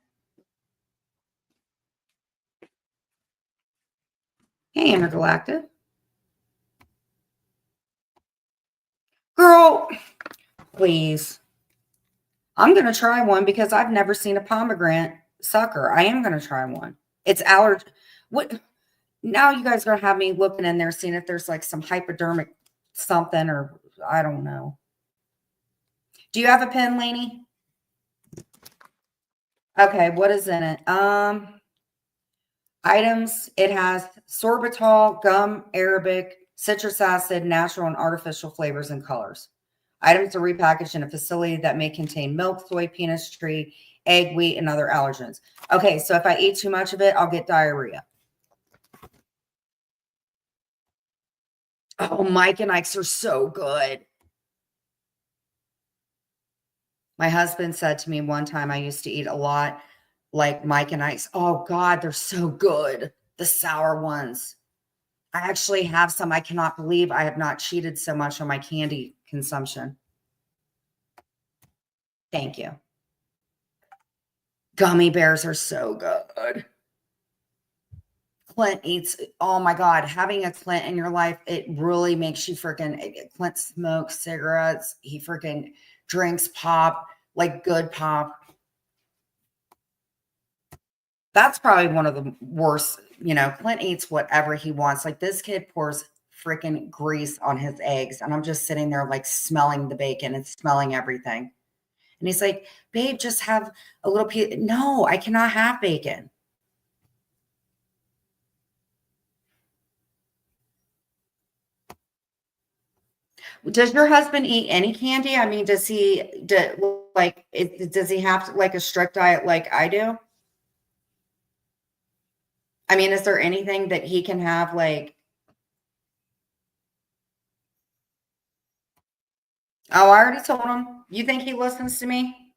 Hey, Intergalactic. Girl, please. I'm going to try one because I've never seen a pomegranate sucker. I am going to try one. It's allergy. What? Now you guys are going to have me looking in there, seeing if there's like some hypodermic something or I don't know. Do you have a pen, Lainey? Okay, what is in it? Items, it has sorbitol, gum, Arabic, citrus acid, natural and artificial flavors and colors. Items are repackaged in a facility that may contain milk, soy, peanuts, tree, egg, wheat, and other allergens. Okay, so if I eat too much of it, I'll get diarrhea. Oh, Mike and Ike's are so good. My husband said to me one time, I used to eat a lot like Mike and Ike's. Oh God, they're so good. The sour ones. I actually have some. I cannot believe I have not cheated so much on my candy consumption. Thank you. Gummy bears are so good. Clint eats, oh my God, having a Clint in your life, it really makes you freaking, Clint smokes cigarettes. He freaking drinks pop, like good pop. That's probably one of the worst, Clint eats whatever he wants. Like this kid pours freaking grease on his eggs. And I'm just sitting there like smelling the bacon and smelling everything. And he's like, babe, just have a little piece. No, I cannot have bacon. Does your husband eat any candy? I mean, does he does he have like a strict diet like I do? I mean, is there anything that he can have like? Oh, I already told him. You think he listens to me?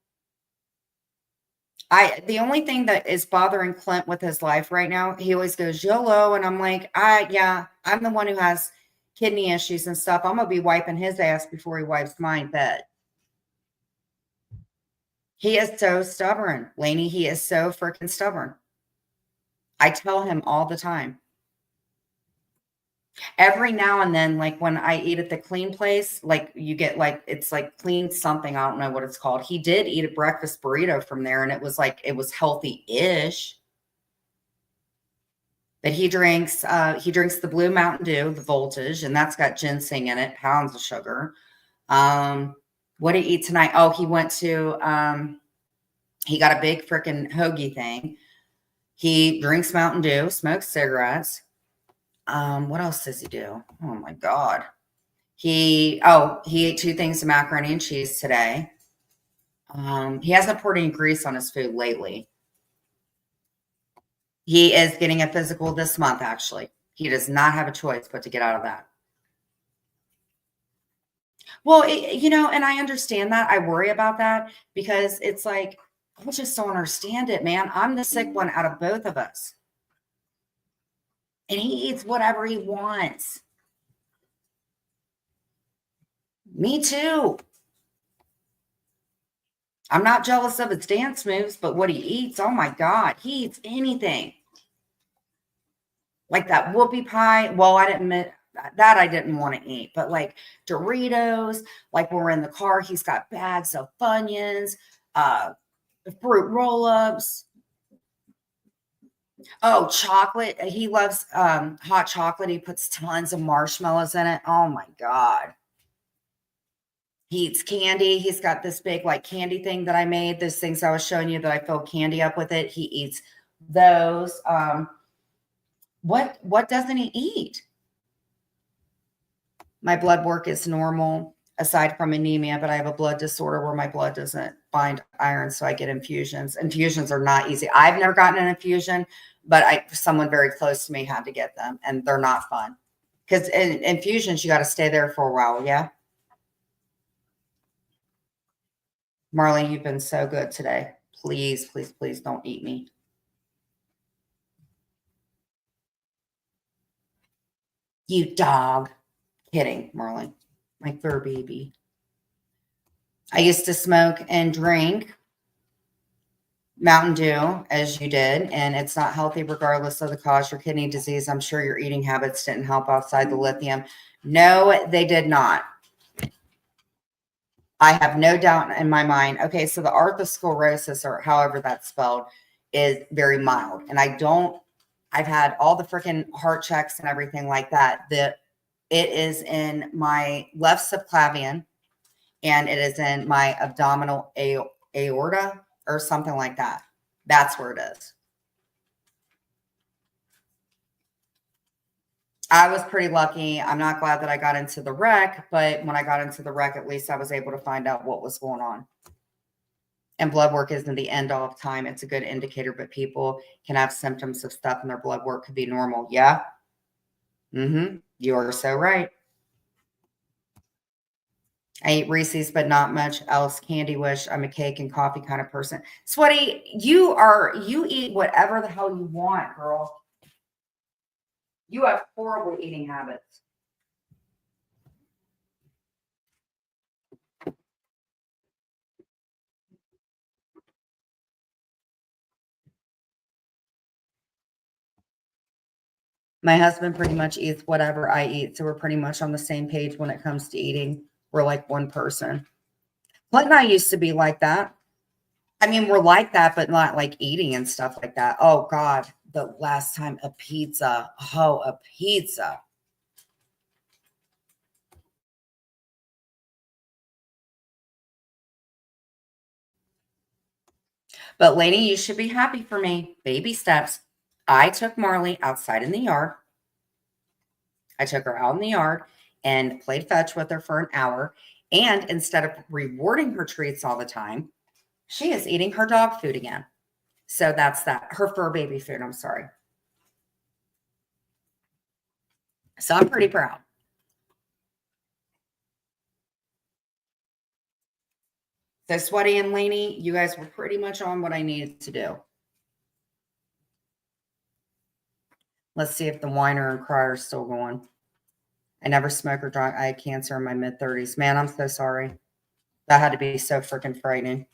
The only thing that is bothering Clint with his life right now, he always goes YOLO, and I'm like, yeah, I'm the one who has kidney issues and stuff. I'm gonna be wiping his ass before he wipes mine, bet. He is so stubborn, Lainey. He is so freaking stubborn. I tell him all the time. Every now and then, like when I eat at the clean place, like you get like, it's like clean something. I don't know what it's called. He did eat a breakfast burrito from there, and it was like, it was healthy-ish. But he drinks the Blue Mountain Dew, the Voltage, and that's got ginseng in it, pounds of sugar. What did he eat tonight? Oh, he went to, he got a big freaking hoagie thing. He drinks Mountain Dew, smokes cigarettes. What else does he do? Oh my God. He ate 2 things of macaroni and cheese today. He hasn't poured any grease on his food lately. He is getting a physical this month, actually. He does not have a choice but to get out of that. Well, and I understand that. I worry about that because it's like, I just don't understand it, man. I'm the sick one out of both of us. And he eats whatever he wants. Me too. I'm not jealous of his dance moves, but what he eats, oh my God, he eats anything. Like that whoopie pie. Well, I didn't want to eat, but like Doritos, like when we're in the car, he's got bags of Funyuns, fruit roll-ups. Oh, chocolate. He loves hot chocolate. He puts tons of marshmallows in it. Oh my God. He eats candy. He's got this big like candy thing that I made. Those things I was showing you that I filled candy up with it. He eats those. What doesn't he eat? My blood work is normal aside from anemia, but I have a blood disorder where my blood doesn't bind iron, so I get infusions. Infusions are not easy. I've never gotten an infusion, but someone very close to me had to get them, and they're not fun. Because in infusions, you got to stay there for a while, yeah? Marley, you've been so good today. Please, please, please don't eat me. You dog. Kidding, Marley. My fur baby. I used to smoke and drink Mountain Dew, as you did, and it's not healthy regardless of the cause, your kidney disease. I'm sure your eating habits didn't help outside the lithium. No, they did not. I have no doubt in my mind. Okay, so the arthrosclerosis, or however that's spelled, is very mild. And I've had all the freaking heart checks and everything like that. It is in my left subclavian, and it is in my abdominal aorta or something like that. That's where it is. I was pretty lucky. I'm not glad that I got into the wreck, but when I got into the wreck, at least I was able to find out what was going on. And blood work isn't the end all of time. It's a good indicator, but people can have symptoms of stuff and their blood work could be normal. Yeah. You are so right. I eat Reese's, but not much else. Candy Wish. I'm a cake and coffee kind of person. Sweaty, you eat whatever the hell you want, girl. You have horrible eating habits. My husband pretty much eats whatever I eat, so we're pretty much on the same page when it comes to eating. We're like one person. Clint and I used to be like that. I mean, we're like that, but not like eating and stuff like that. Oh, God. The last time a pizza. Oh, a pizza. But Lainey, you should be happy for me. Baby steps. I took Marley outside in the yard. I took her out in the yard and played fetch with her for an hour. And instead of rewarding her treats all the time, she is eating her dog food again. So that's that. Her fur baby food, I'm sorry. So I'm pretty proud. So Sweaty and Lainey, you guys were pretty much on what I needed to do. Let's see if the whiner and crier is still going. I never smoked or drank. I had cancer in my mid-30s. Man, I'm so sorry. That had to be so freaking frightening.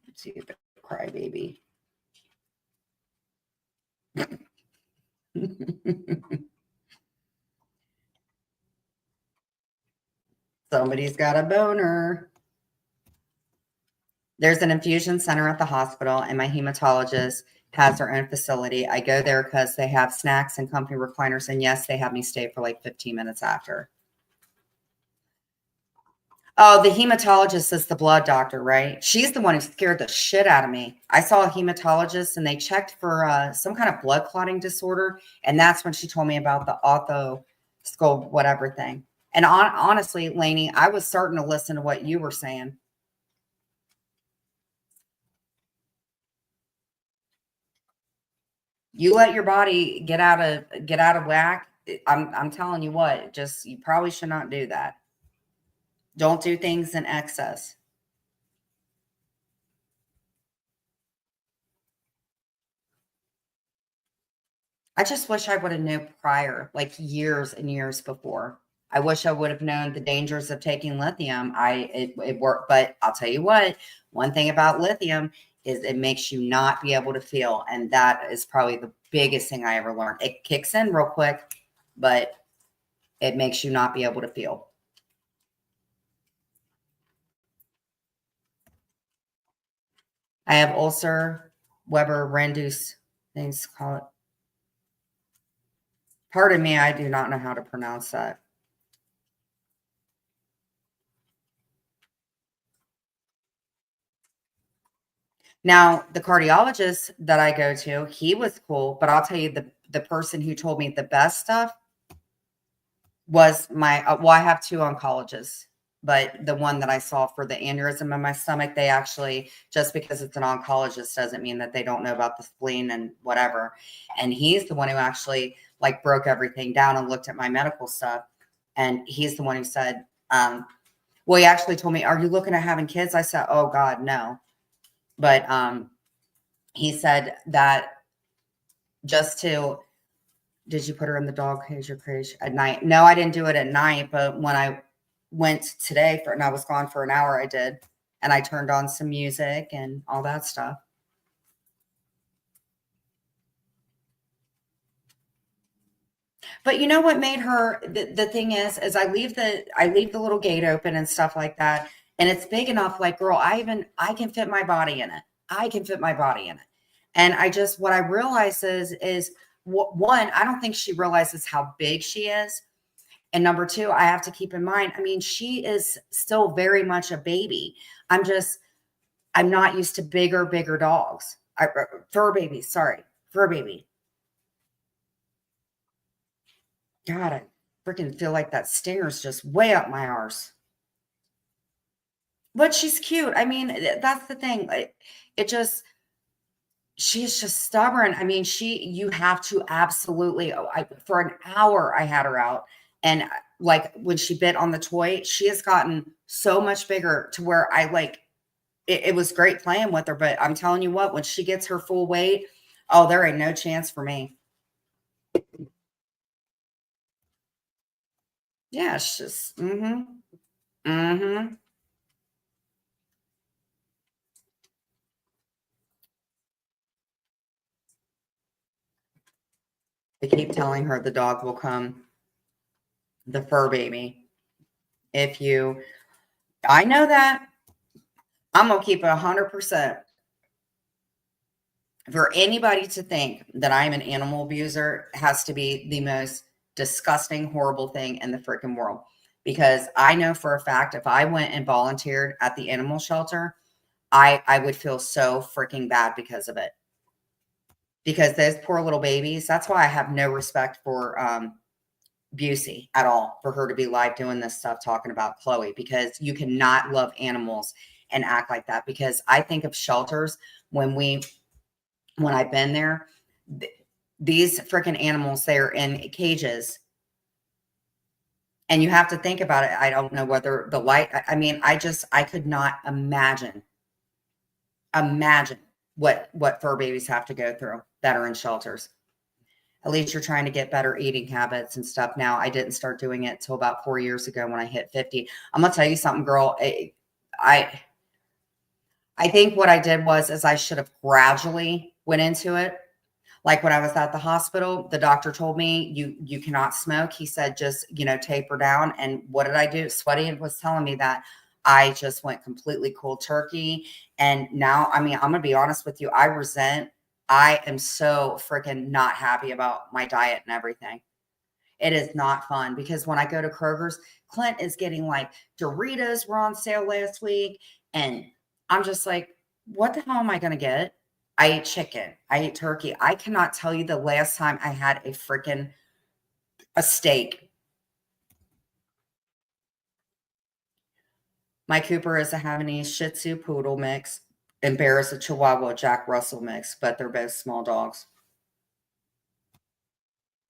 Let's see, cry baby. Somebody's got a boner. There's an infusion center at the hospital, and my hematologist has their own facility. I go there because they have snacks and company recliners, and yes, they have me stay for like 15 minutes after. Oh, the hematologist is the blood doctor, right? She's the one who scared the shit out of me. I saw a hematologist, and they checked for some kind of blood clotting disorder, and that's when she told me about the ortho skull whatever thing. And honestly, Lainey, I was starting to listen to what you were saying. You let your body get out of whack. I'm telling you what, just you probably should not do that. Don't do things in excess. I just wish I would have known prior, like years and years before. I wish I would have known the dangers of taking lithium. It worked, but I'll tell you what, one thing about lithium is it makes you not be able to feel. And that is probably the biggest thing I ever learned. It kicks in real quick, but it makes you not be able to feel. I have ulcer, Weber, Rendus, things call it. Pardon me, I do not know how to pronounce that. Now, the cardiologist that I go to, he was cool, but I'll tell you the person who told me the best stuff was my, well, I have two oncologists, but the one that I saw for the aneurysm in my stomach, they actually, just because it's an oncologist doesn't mean that they don't know about the spleen and whatever. And he's the one who actually like broke everything down and looked at my medical stuff. And he's the one who said, well, he actually told me, are you looking at having kids? I said, oh God, no. But he said that just to, did you put her in the dog cage or crate at night? No, I didn't do it at night. But when I went today and I was gone for an hour, I did. And I turned on some music and all that stuff. But you know what made her, the thing is I leave the little gate open and stuff like that. And it's big enough, like, girl, I can fit my body in it. I can fit my body in it. And what I realize is one, I don't think she realizes how big she is. And number two, I have to keep in mind, I mean, she is still very much a baby. I'm not used to bigger dogs. Fur baby. God, I freaking feel like that stinger's just way up my arse. But she's cute. I mean, that's the thing. It just, she's just stubborn. I mean, you have to absolutely, for an hour, I had her out. And like when she bit on the toy, she has gotten so much bigger to where it was great playing with her. But I'm telling you what, when she gets her full weight, oh, there ain't no chance for me. Yeah, it's just, mm-hmm. They keep telling her the dog will come, the fur baby. I know that. I'm going to keep it 100%. For anybody to think that I'm an animal abuser has to be the most disgusting, horrible thing in the freaking world. Because I know for a fact, if I went and volunteered at the animal shelter, I would feel so freaking bad because of it. Because those poor little babies, that's why I have no respect for Busey at all, for her to be live doing this stuff, talking about Chloe, because you cannot love animals and act like that. Because I think of shelters when I've been there, these freaking animals, they're in cages. And you have to think about it. I don't know whether the light, I mean, I could not imagine what fur babies have to go through that are in shelters. At least you're trying to get better eating habits and stuff. Now, I didn't start doing it till about 4 years ago when I hit 50. I'm gonna tell you something, girl. I think what I did is I should have gradually went into it. Like when I was at the hospital, the doctor told me you cannot smoke. He said just, taper down. And what did I do? Sweaty was telling me that. I just went completely cold turkey. And now, I mean, I'm gonna be honest with you. I am so freaking not happy about my diet and everything. It is not fun because when I go to Kroger's, Clint is getting like Doritos were on sale last week. And I'm just like, what the hell am I going to get? I ate chicken. I ate turkey. I cannot tell you the last time I had a steak. My Cooper is a Havanese Shih Tzu Poodle mix, and Bear is a Chihuahua Jack Russell mix, but they're both small dogs.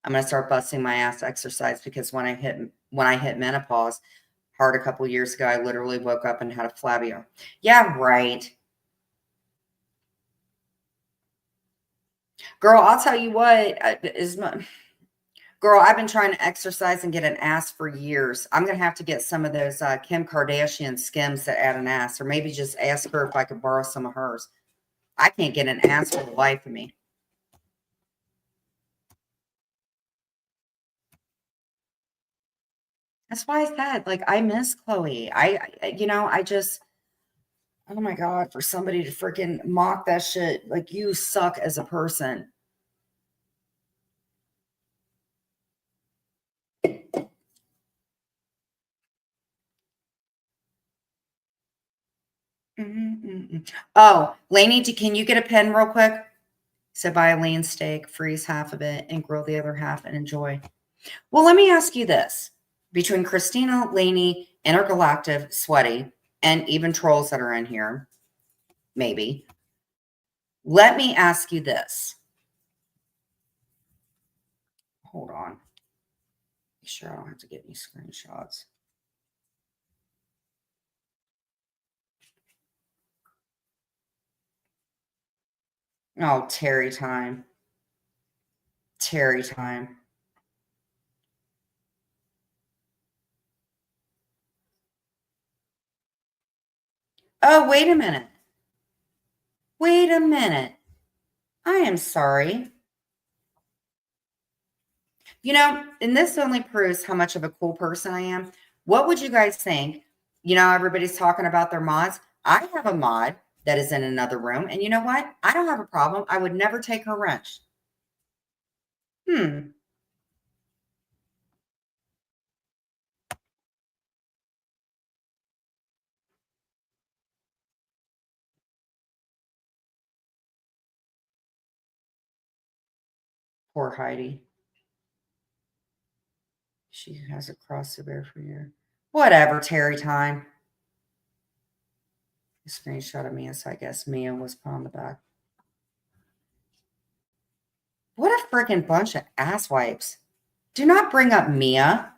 I'm going to start busting my ass to exercise because when I hit menopause, hard a couple years ago, I literally woke up and had a flabby arm. Yeah, right. Girl, I'll tell you what, girl, I've been trying to exercise and get an ass for years. I'm going to have to get some of those Kim Kardashian Skims that add an ass, or maybe just ask her if I could borrow some of hers. I can't get an ass for the life of me. That's why I said, like, I miss Chloe. I just, oh my God, for somebody to freaking mock that shit, like, you suck as a person. Oh, Lainey, can you get a pen real quick? So buy a lean steak, freeze half of it, and grill the other half and enjoy. Well, let me ask you this. Between Christina, Lainey, Intergalactic, Sweaty, and even trolls that are in here, maybe. Let me ask you this. Hold on. Make sure I don't have to get any screenshots. Oh, Terry time. Terry time. Oh, wait a minute. Wait a minute. I am sorry. And this only proves how much of a cool person I am. What would you guys think? Everybody's talking about their mods. I have a mod that is in another room. And you know what? I don't have a problem. I would never take her wrench. Hmm. Poor Heidi. She has a cross to bear for you. Whatever, Terry time. A screenshot of Mia, so I guess Mia was put on the back. What a freaking bunch of asswipes. Do not bring up Mia.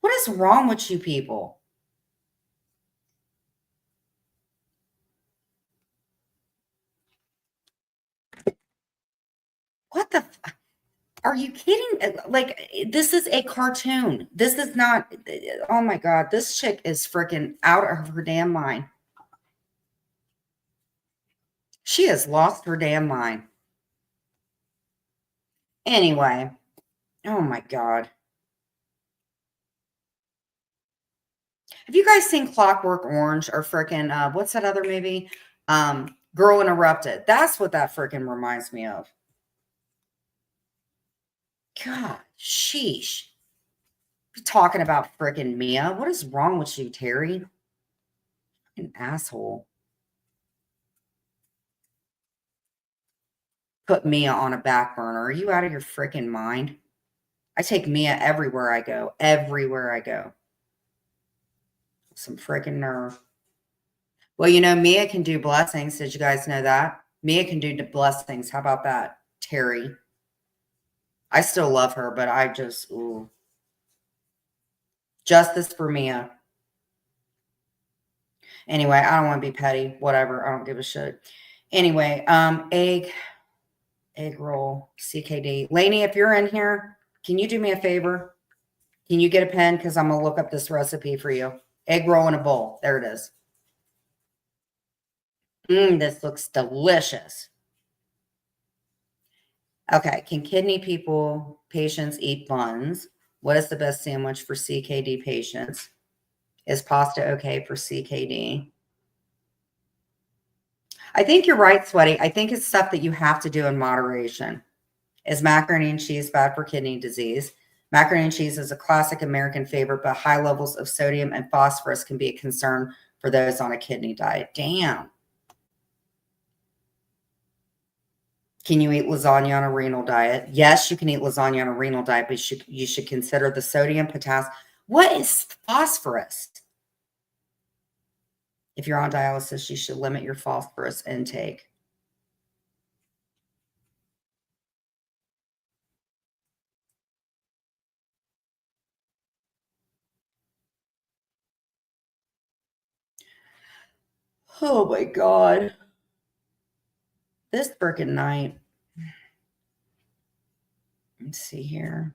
What is wrong with you people? What the? Are you kidding? Like, this is a cartoon. This is not. Oh my God. This chick is freaking out of her damn mind. She has lost her damn mind. Anyway. Oh my God. Have you guys seen Clockwork Orange or freaking, what's that other movie? Girl Interrupted. That's what that freaking reminds me of. God, sheesh. You're talking about freaking Mia. What is wrong with you, Terry? An asshole. Put Mia on a back burner. Are you out of your freaking mind? I take Mia everywhere I go. Everywhere I go. Some freaking nerve. Well, you know, Mia can do blessings. Did you guys know that? Mia can do blessings. How about that, Terry? I still love her, but I just, ooh. Justice for Mia. Anyway, I don't want to be petty. Whatever. I don't give a shit. Anyway, egg roll, CKD. Lainey, if you're in here, can you do me a favor? Can you get a pen? Because I'm going to look up this recipe for you. Egg roll in a bowl. There it is. This looks delicious. Okay. Can kidney patients eat buns? What is the best sandwich for CKD patients? Is pasta okay for CKD? I think you're right, Sweaty. I think it's stuff that you have to do in moderation. Is macaroni and cheese bad for kidney disease? Macaroni and cheese is a classic American favorite, but high levels of sodium and phosphorus can be a concern for those on a kidney diet. Damn. Can you eat lasagna on a renal diet? Yes, you can eat lasagna on a renal diet, but you should consider the sodium, potassium. What is phosphorus? If you're on dialysis, you should limit your phosphorus intake. Oh my God. This freaking night. Let's see here.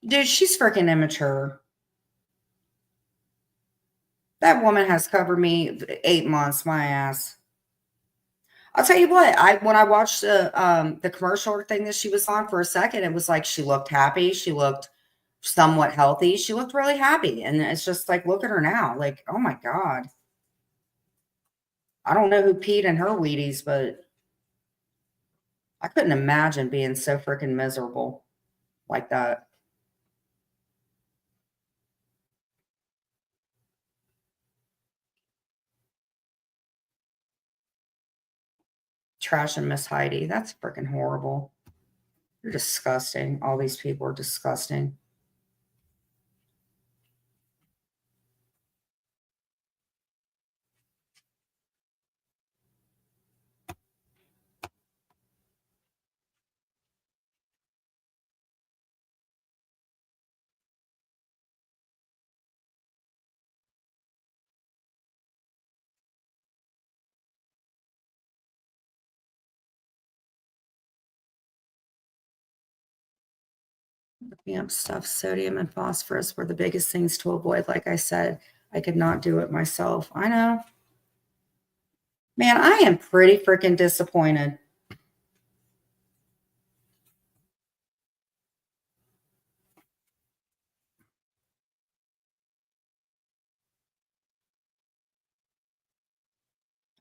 Dude, she's freaking immature. That woman has covered me 8 months, my ass. I'll tell you what, when I watched the commercial thing that she was on for a second, it was like she looked happy. She looked somewhat healthy. She looked really happy. And it's just like, look at her now. Like, oh my God. I don't know who peed in her Wheaties, but I couldn't imagine being so freaking miserable like that. Trash and Miss Heidi. That's freaking horrible. You're disgusting. All these people are disgusting. Stuff, sodium and phosphorus were the biggest things to avoid. Like I said, I could not do it myself. I know. Man, I am pretty freaking disappointed.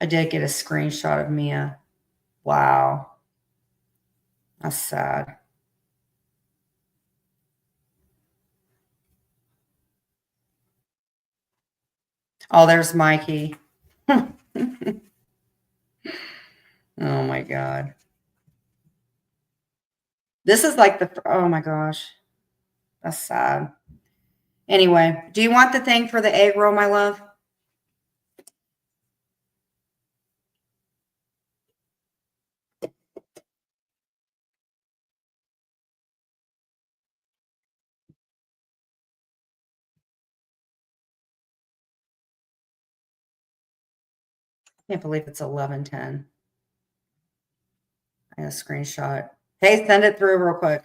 I did get a screenshot of Mia. Wow. That's sad. Oh, there's Mikey. Oh my God. This is like oh my gosh. That's sad. Anyway, do you want the thing for the egg roll, my love? Can't believe it's 11:10. I got a screenshot. Hey, send it through real quick.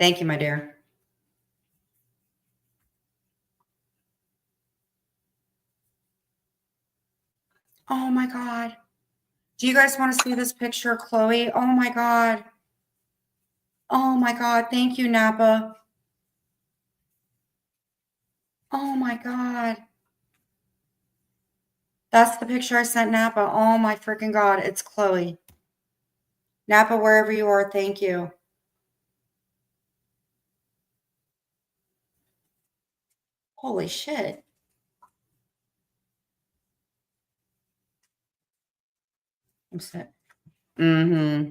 Thank you, my dear. Oh my God. Do you guys want to see this picture of Chloe? Oh my God. Oh my God. Thank you, Napa. Oh my God. That's the picture I sent Napa. Oh my freaking God. It's Chloe. Napa, wherever you are, thank you. Holy shit. I'm set. Mm-hmm.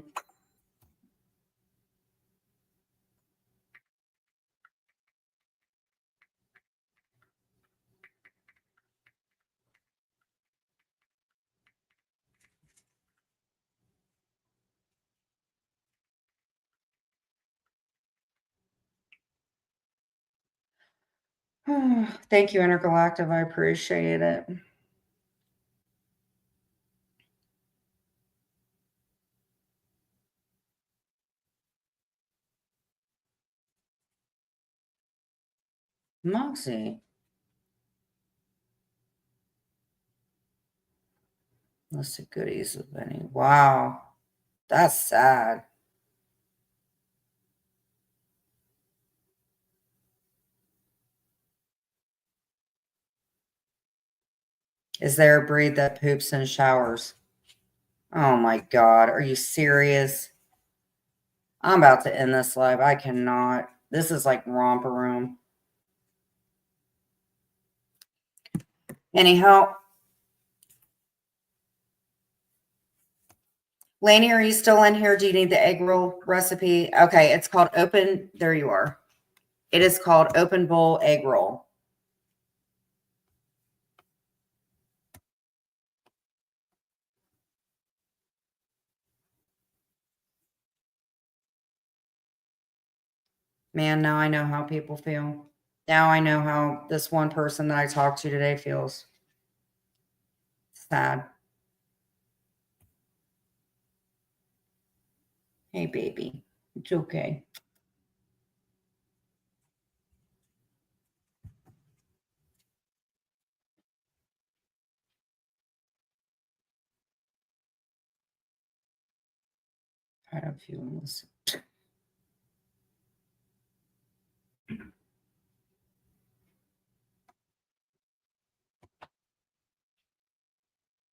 Thank you, Intergalactive. I appreciate it. Moxie. List of goodies of any. Wow. That's sad. Is there a breed that poops and showers? Oh my God. Are you serious? I'm about to end this live. I cannot. This is like romper room. Anyhow. Lainey, are you still in here? Do you need the egg roll recipe? Okay, it's called open. There you are. It is called open bowl egg roll. Man, now I know how people feel. Now I know how this one person that I talked to today feels. Sad. Hey, baby. It's okay. I don't feel this.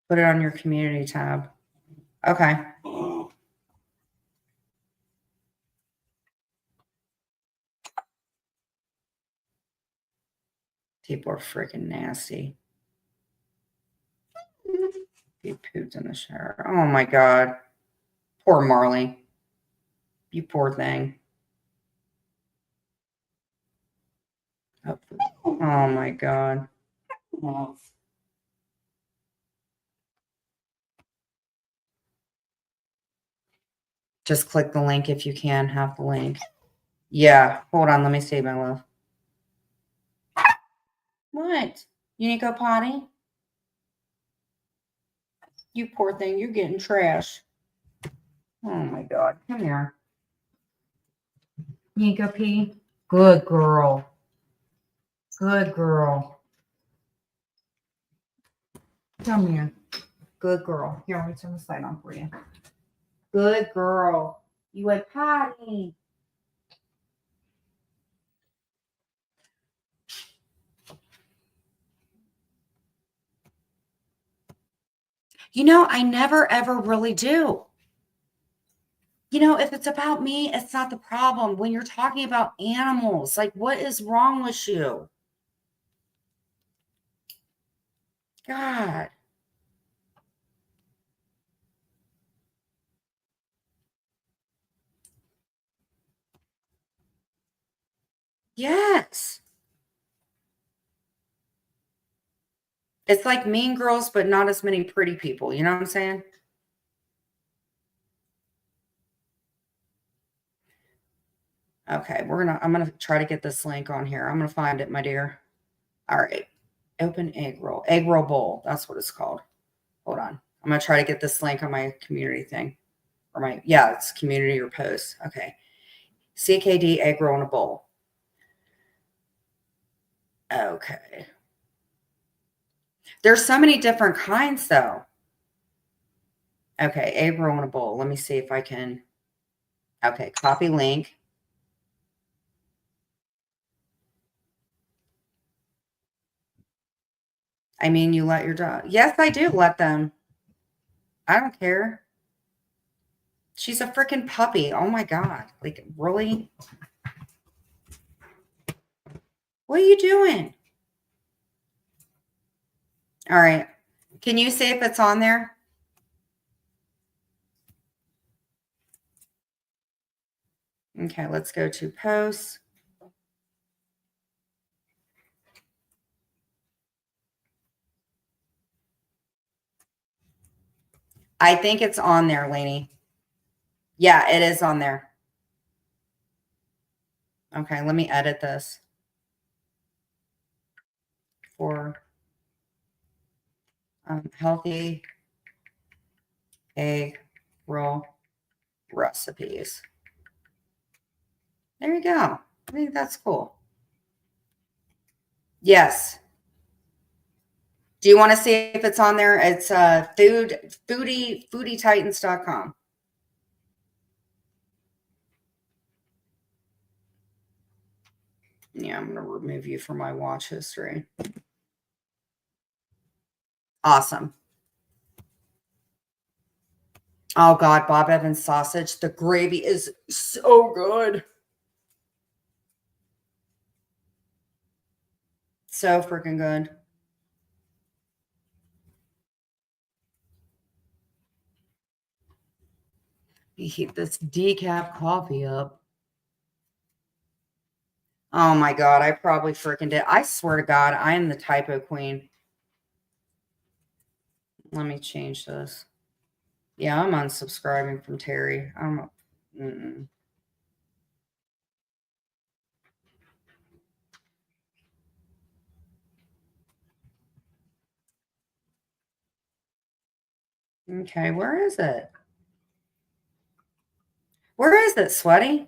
Put it on your community tab. Okay. People are freaking nasty. You pooped in the shower. Oh my God. Poor Marley. You poor thing. Oh my God. Just click the link if you can have the link. Yeah. Hold on. Let me see, my love. What? You need to go potty? You poor thing. You're getting trash. Oh my God. Come here. You need to go pee? Good girl. Good girl. Come here. Good girl. Here, let me turn the light on for you. Good girl. You went potty. You know, I never ever really do. You know, if it's about me, it's not the problem. When you're talking about animals, like, what is wrong with you? God. Yes. It's like Mean Girls, but not as many pretty people. You know what I'm saying? Okay, I'm gonna try to get this link on here. I'm gonna find it, my dear. All right. Open egg roll. Egg roll bowl. That's what it's called. Hold on. I'm gonna try to get this link on my community thing. Or it's community or post. Okay. CKD egg roll in a bowl. Okay. There's so many different kinds though. Okay, egg roll in a bowl. Let me see if I can. Okay, copy link. I mean, you let your dog. Yes, I do let them. I don't care. She's a freaking puppy. Oh my God. Like, really? What are you doing? All right. Can you see if it's on there? Okay, let's go to posts. I think it's on there, Lainey. Yeah, it is on there. Okay, let me edit this. For healthy egg roll recipes. There you go. I think that's cool. Yes. Do you want to see if it's on there? It's foodie.titans.com. Yeah, I'm going to remove you from my watch history. Awesome. Oh God, Bob Evans sausage. The gravy is so good. So freaking good. You heat this decaf coffee up. Oh my God, I probably freaking did. I swear to God, I am the typo queen. Let me change this. Yeah, I'm unsubscribing from Terry. Okay, where is it? Where is it, Sweaty?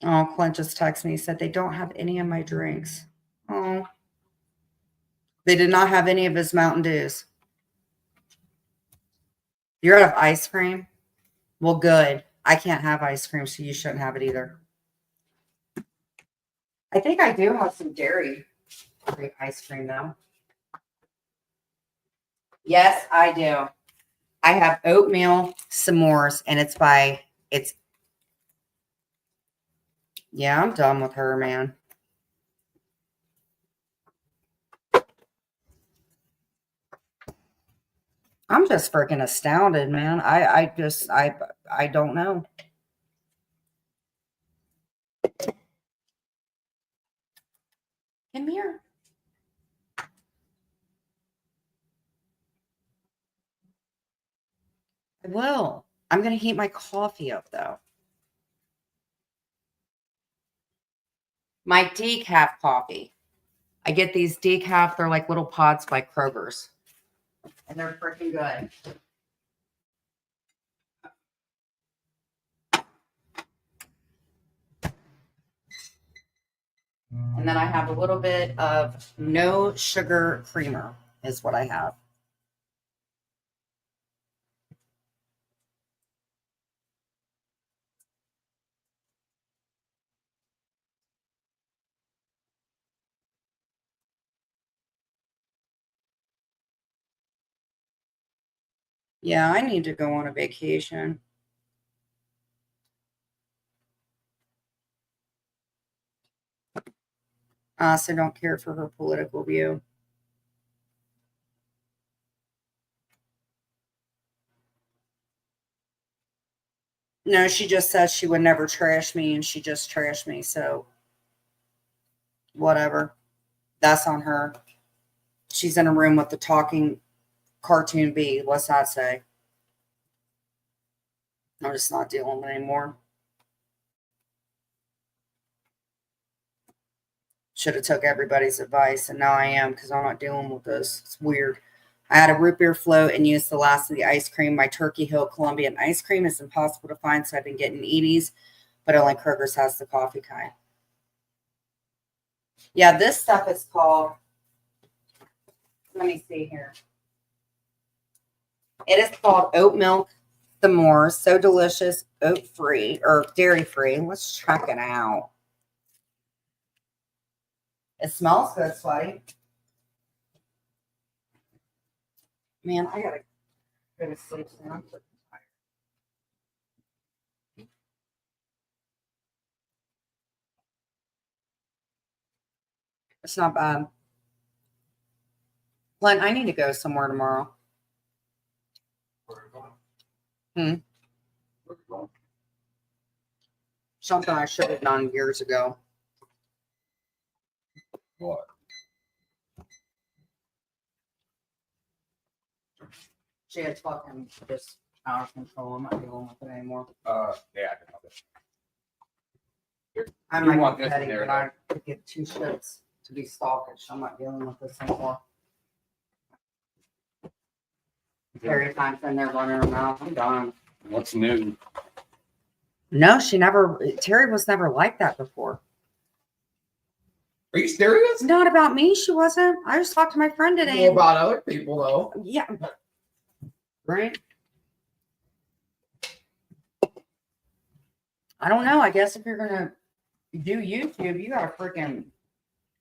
Oh, Clint just texted me. He said they don't have any of my drinks. Oh, they did not have any of his Mountain Dews. You're out of ice cream? Well, good. I can't have ice cream, so you shouldn't have it either. I think I do have some dairy-free ice cream, though. Yes, I do. I have oatmeal s'mores, and yeah, I'm done with her, man. I'm just freaking astounded, man. I don't know. Come here. I will. I'm going to heat my coffee up, though. My decaf coffee. I get these decaf. They're like little pods by Kroger's. And they're freaking good. And then I have a little bit of no sugar creamer is what I have. Yeah, I need to go on a vacation. I also don't care for her political view. No, she just says she would never trash me, and she just trashed me. So, whatever. That's on her. She's in a room with the talking cartoon bee. What's that say? I'm just not dealing with it anymore. Should have took everybody's advice, and now I am because I'm not dealing with this. It's weird. I had a root beer float and used the last of the ice cream. My Turkey Hill Colombian ice cream is impossible to find, so I've been getting Edie's, but only Kroger's has the coffee kind. Yeah, this stuff is called, let me see here. It is called oat milk s'mores. So delicious, oat free or dairy free. Let's check it out. It smells good, sweaty. Man, I gotta go to sleep soon. I'm freaking tired. It's not bad. Glenn, I need to go somewhere tomorrow. Something I should have done years ago. What? She had fucking just out of control. I'm not dealing with it anymore. Yeah, I can help it. I You might want be this petty, in there, but I could give two shits to be stalkish. I'm not dealing with this anymore. Every time in there running her mouth, I'm done. What's new? No, she never. Terry was never like that before. Are you serious? Not about me. She wasn't. I just talked to my friend today. Well, about other people though. Yeah. Right. I don't know. I guess if you're gonna do YouTube, you gotta freaking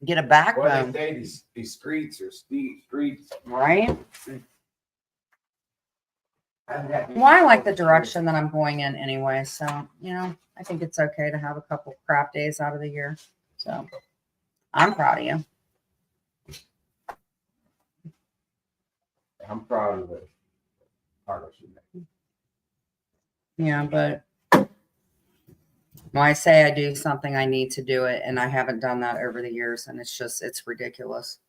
get a What backbone, they say these streets are steep streets. right? Well, I like the direction that I'm going in anyway, so I think it's okay to have a couple crap days out of the year. So I'm proud of you. I'm proud of it. Yeah, but when I say I do something, I need to do it, and I haven't done that over the years, and it's ridiculous.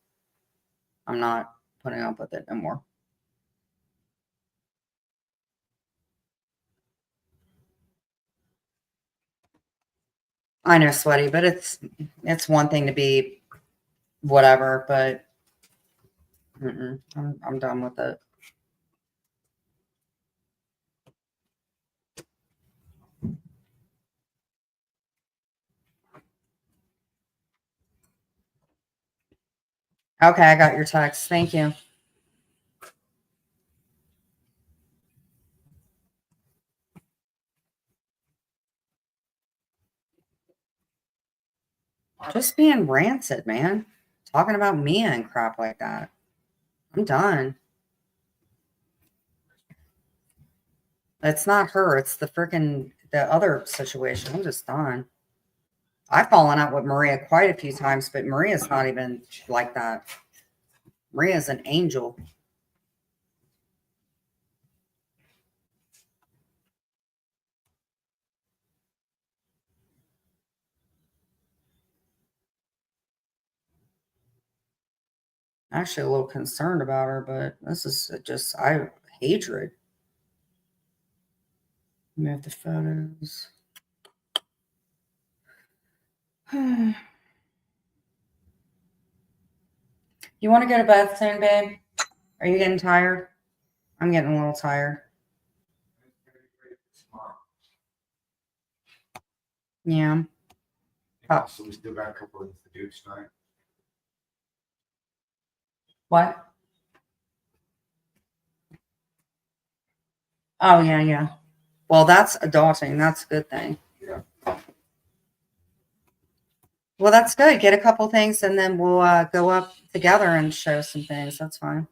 I'm not putting up with it anymore. I know, sweaty, but it's one thing to be whatever, but I'm done with it. Okay, I got your text. Thank you. Just being rancid, man. Talking about me and crap like that. I'm done. It's not her. It's the other situation. I'm just done. I've fallen out with Maria quite a few times, but Maria's not even like that. Maria's an angel. Actually, a little concerned about her, but this is just hatred. Move the photos. You want to go to bed soon, babe? Are you getting tired? I'm getting a little tired. Yeah. So we still got a couple of things to do tonight. What? Oh, yeah. Well, that's adulting. That's a good thing. Yeah. Well, that's good. Get a couple things, and then we'll go up together and show some things. That's fine.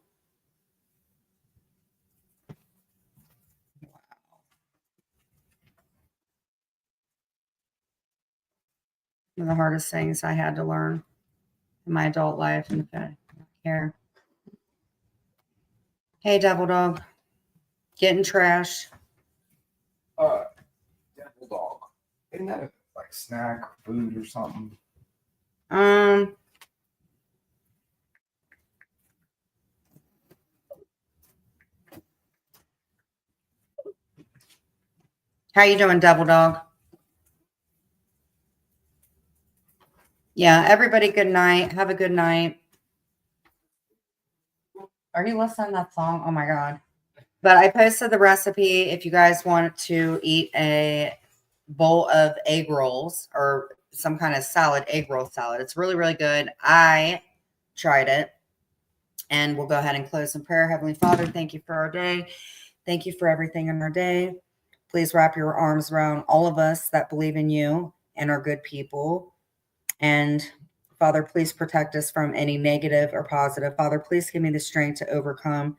One of the hardest things I had to learn in my adult life and care. Hey, Devil Dog. Getting trash. Devil dog. Isn't that a like snack or food or something? How you doing, Devil Dog? Yeah, everybody, good night. Have a good night. Are you listening to that song? Oh my God. But I posted the recipe if you guys want to eat a bowl of egg rolls or some kind of salad, egg roll salad. It's really, really good. I tried it. And we'll go ahead and close in prayer. Heavenly Father, thank you for our day. Thank you for everything in our day. Please wrap your arms around all of us that believe in you and are good people. And Father, please protect us from any negative or positive. Father, please give me the strength to overcome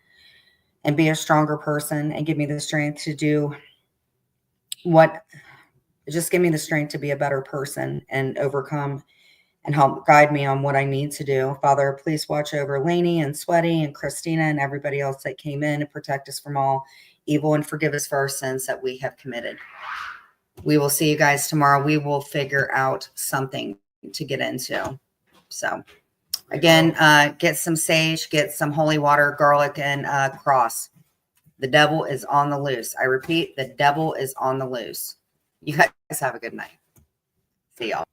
and be a stronger person and give me the strength to do just give me the strength to be a better person and overcome and help guide me on what I need to do. Father, please watch over Lainey and Sweaty and Christina and everybody else that came in and protect us from all evil and forgive us for our sins that we have committed. We will see you guys tomorrow. We will figure out something to get into. So again, get some sage, get some holy water, garlic, and cross. The devil is on the loose. I repeat, the devil is on the loose. You guys have a good night. See y'all.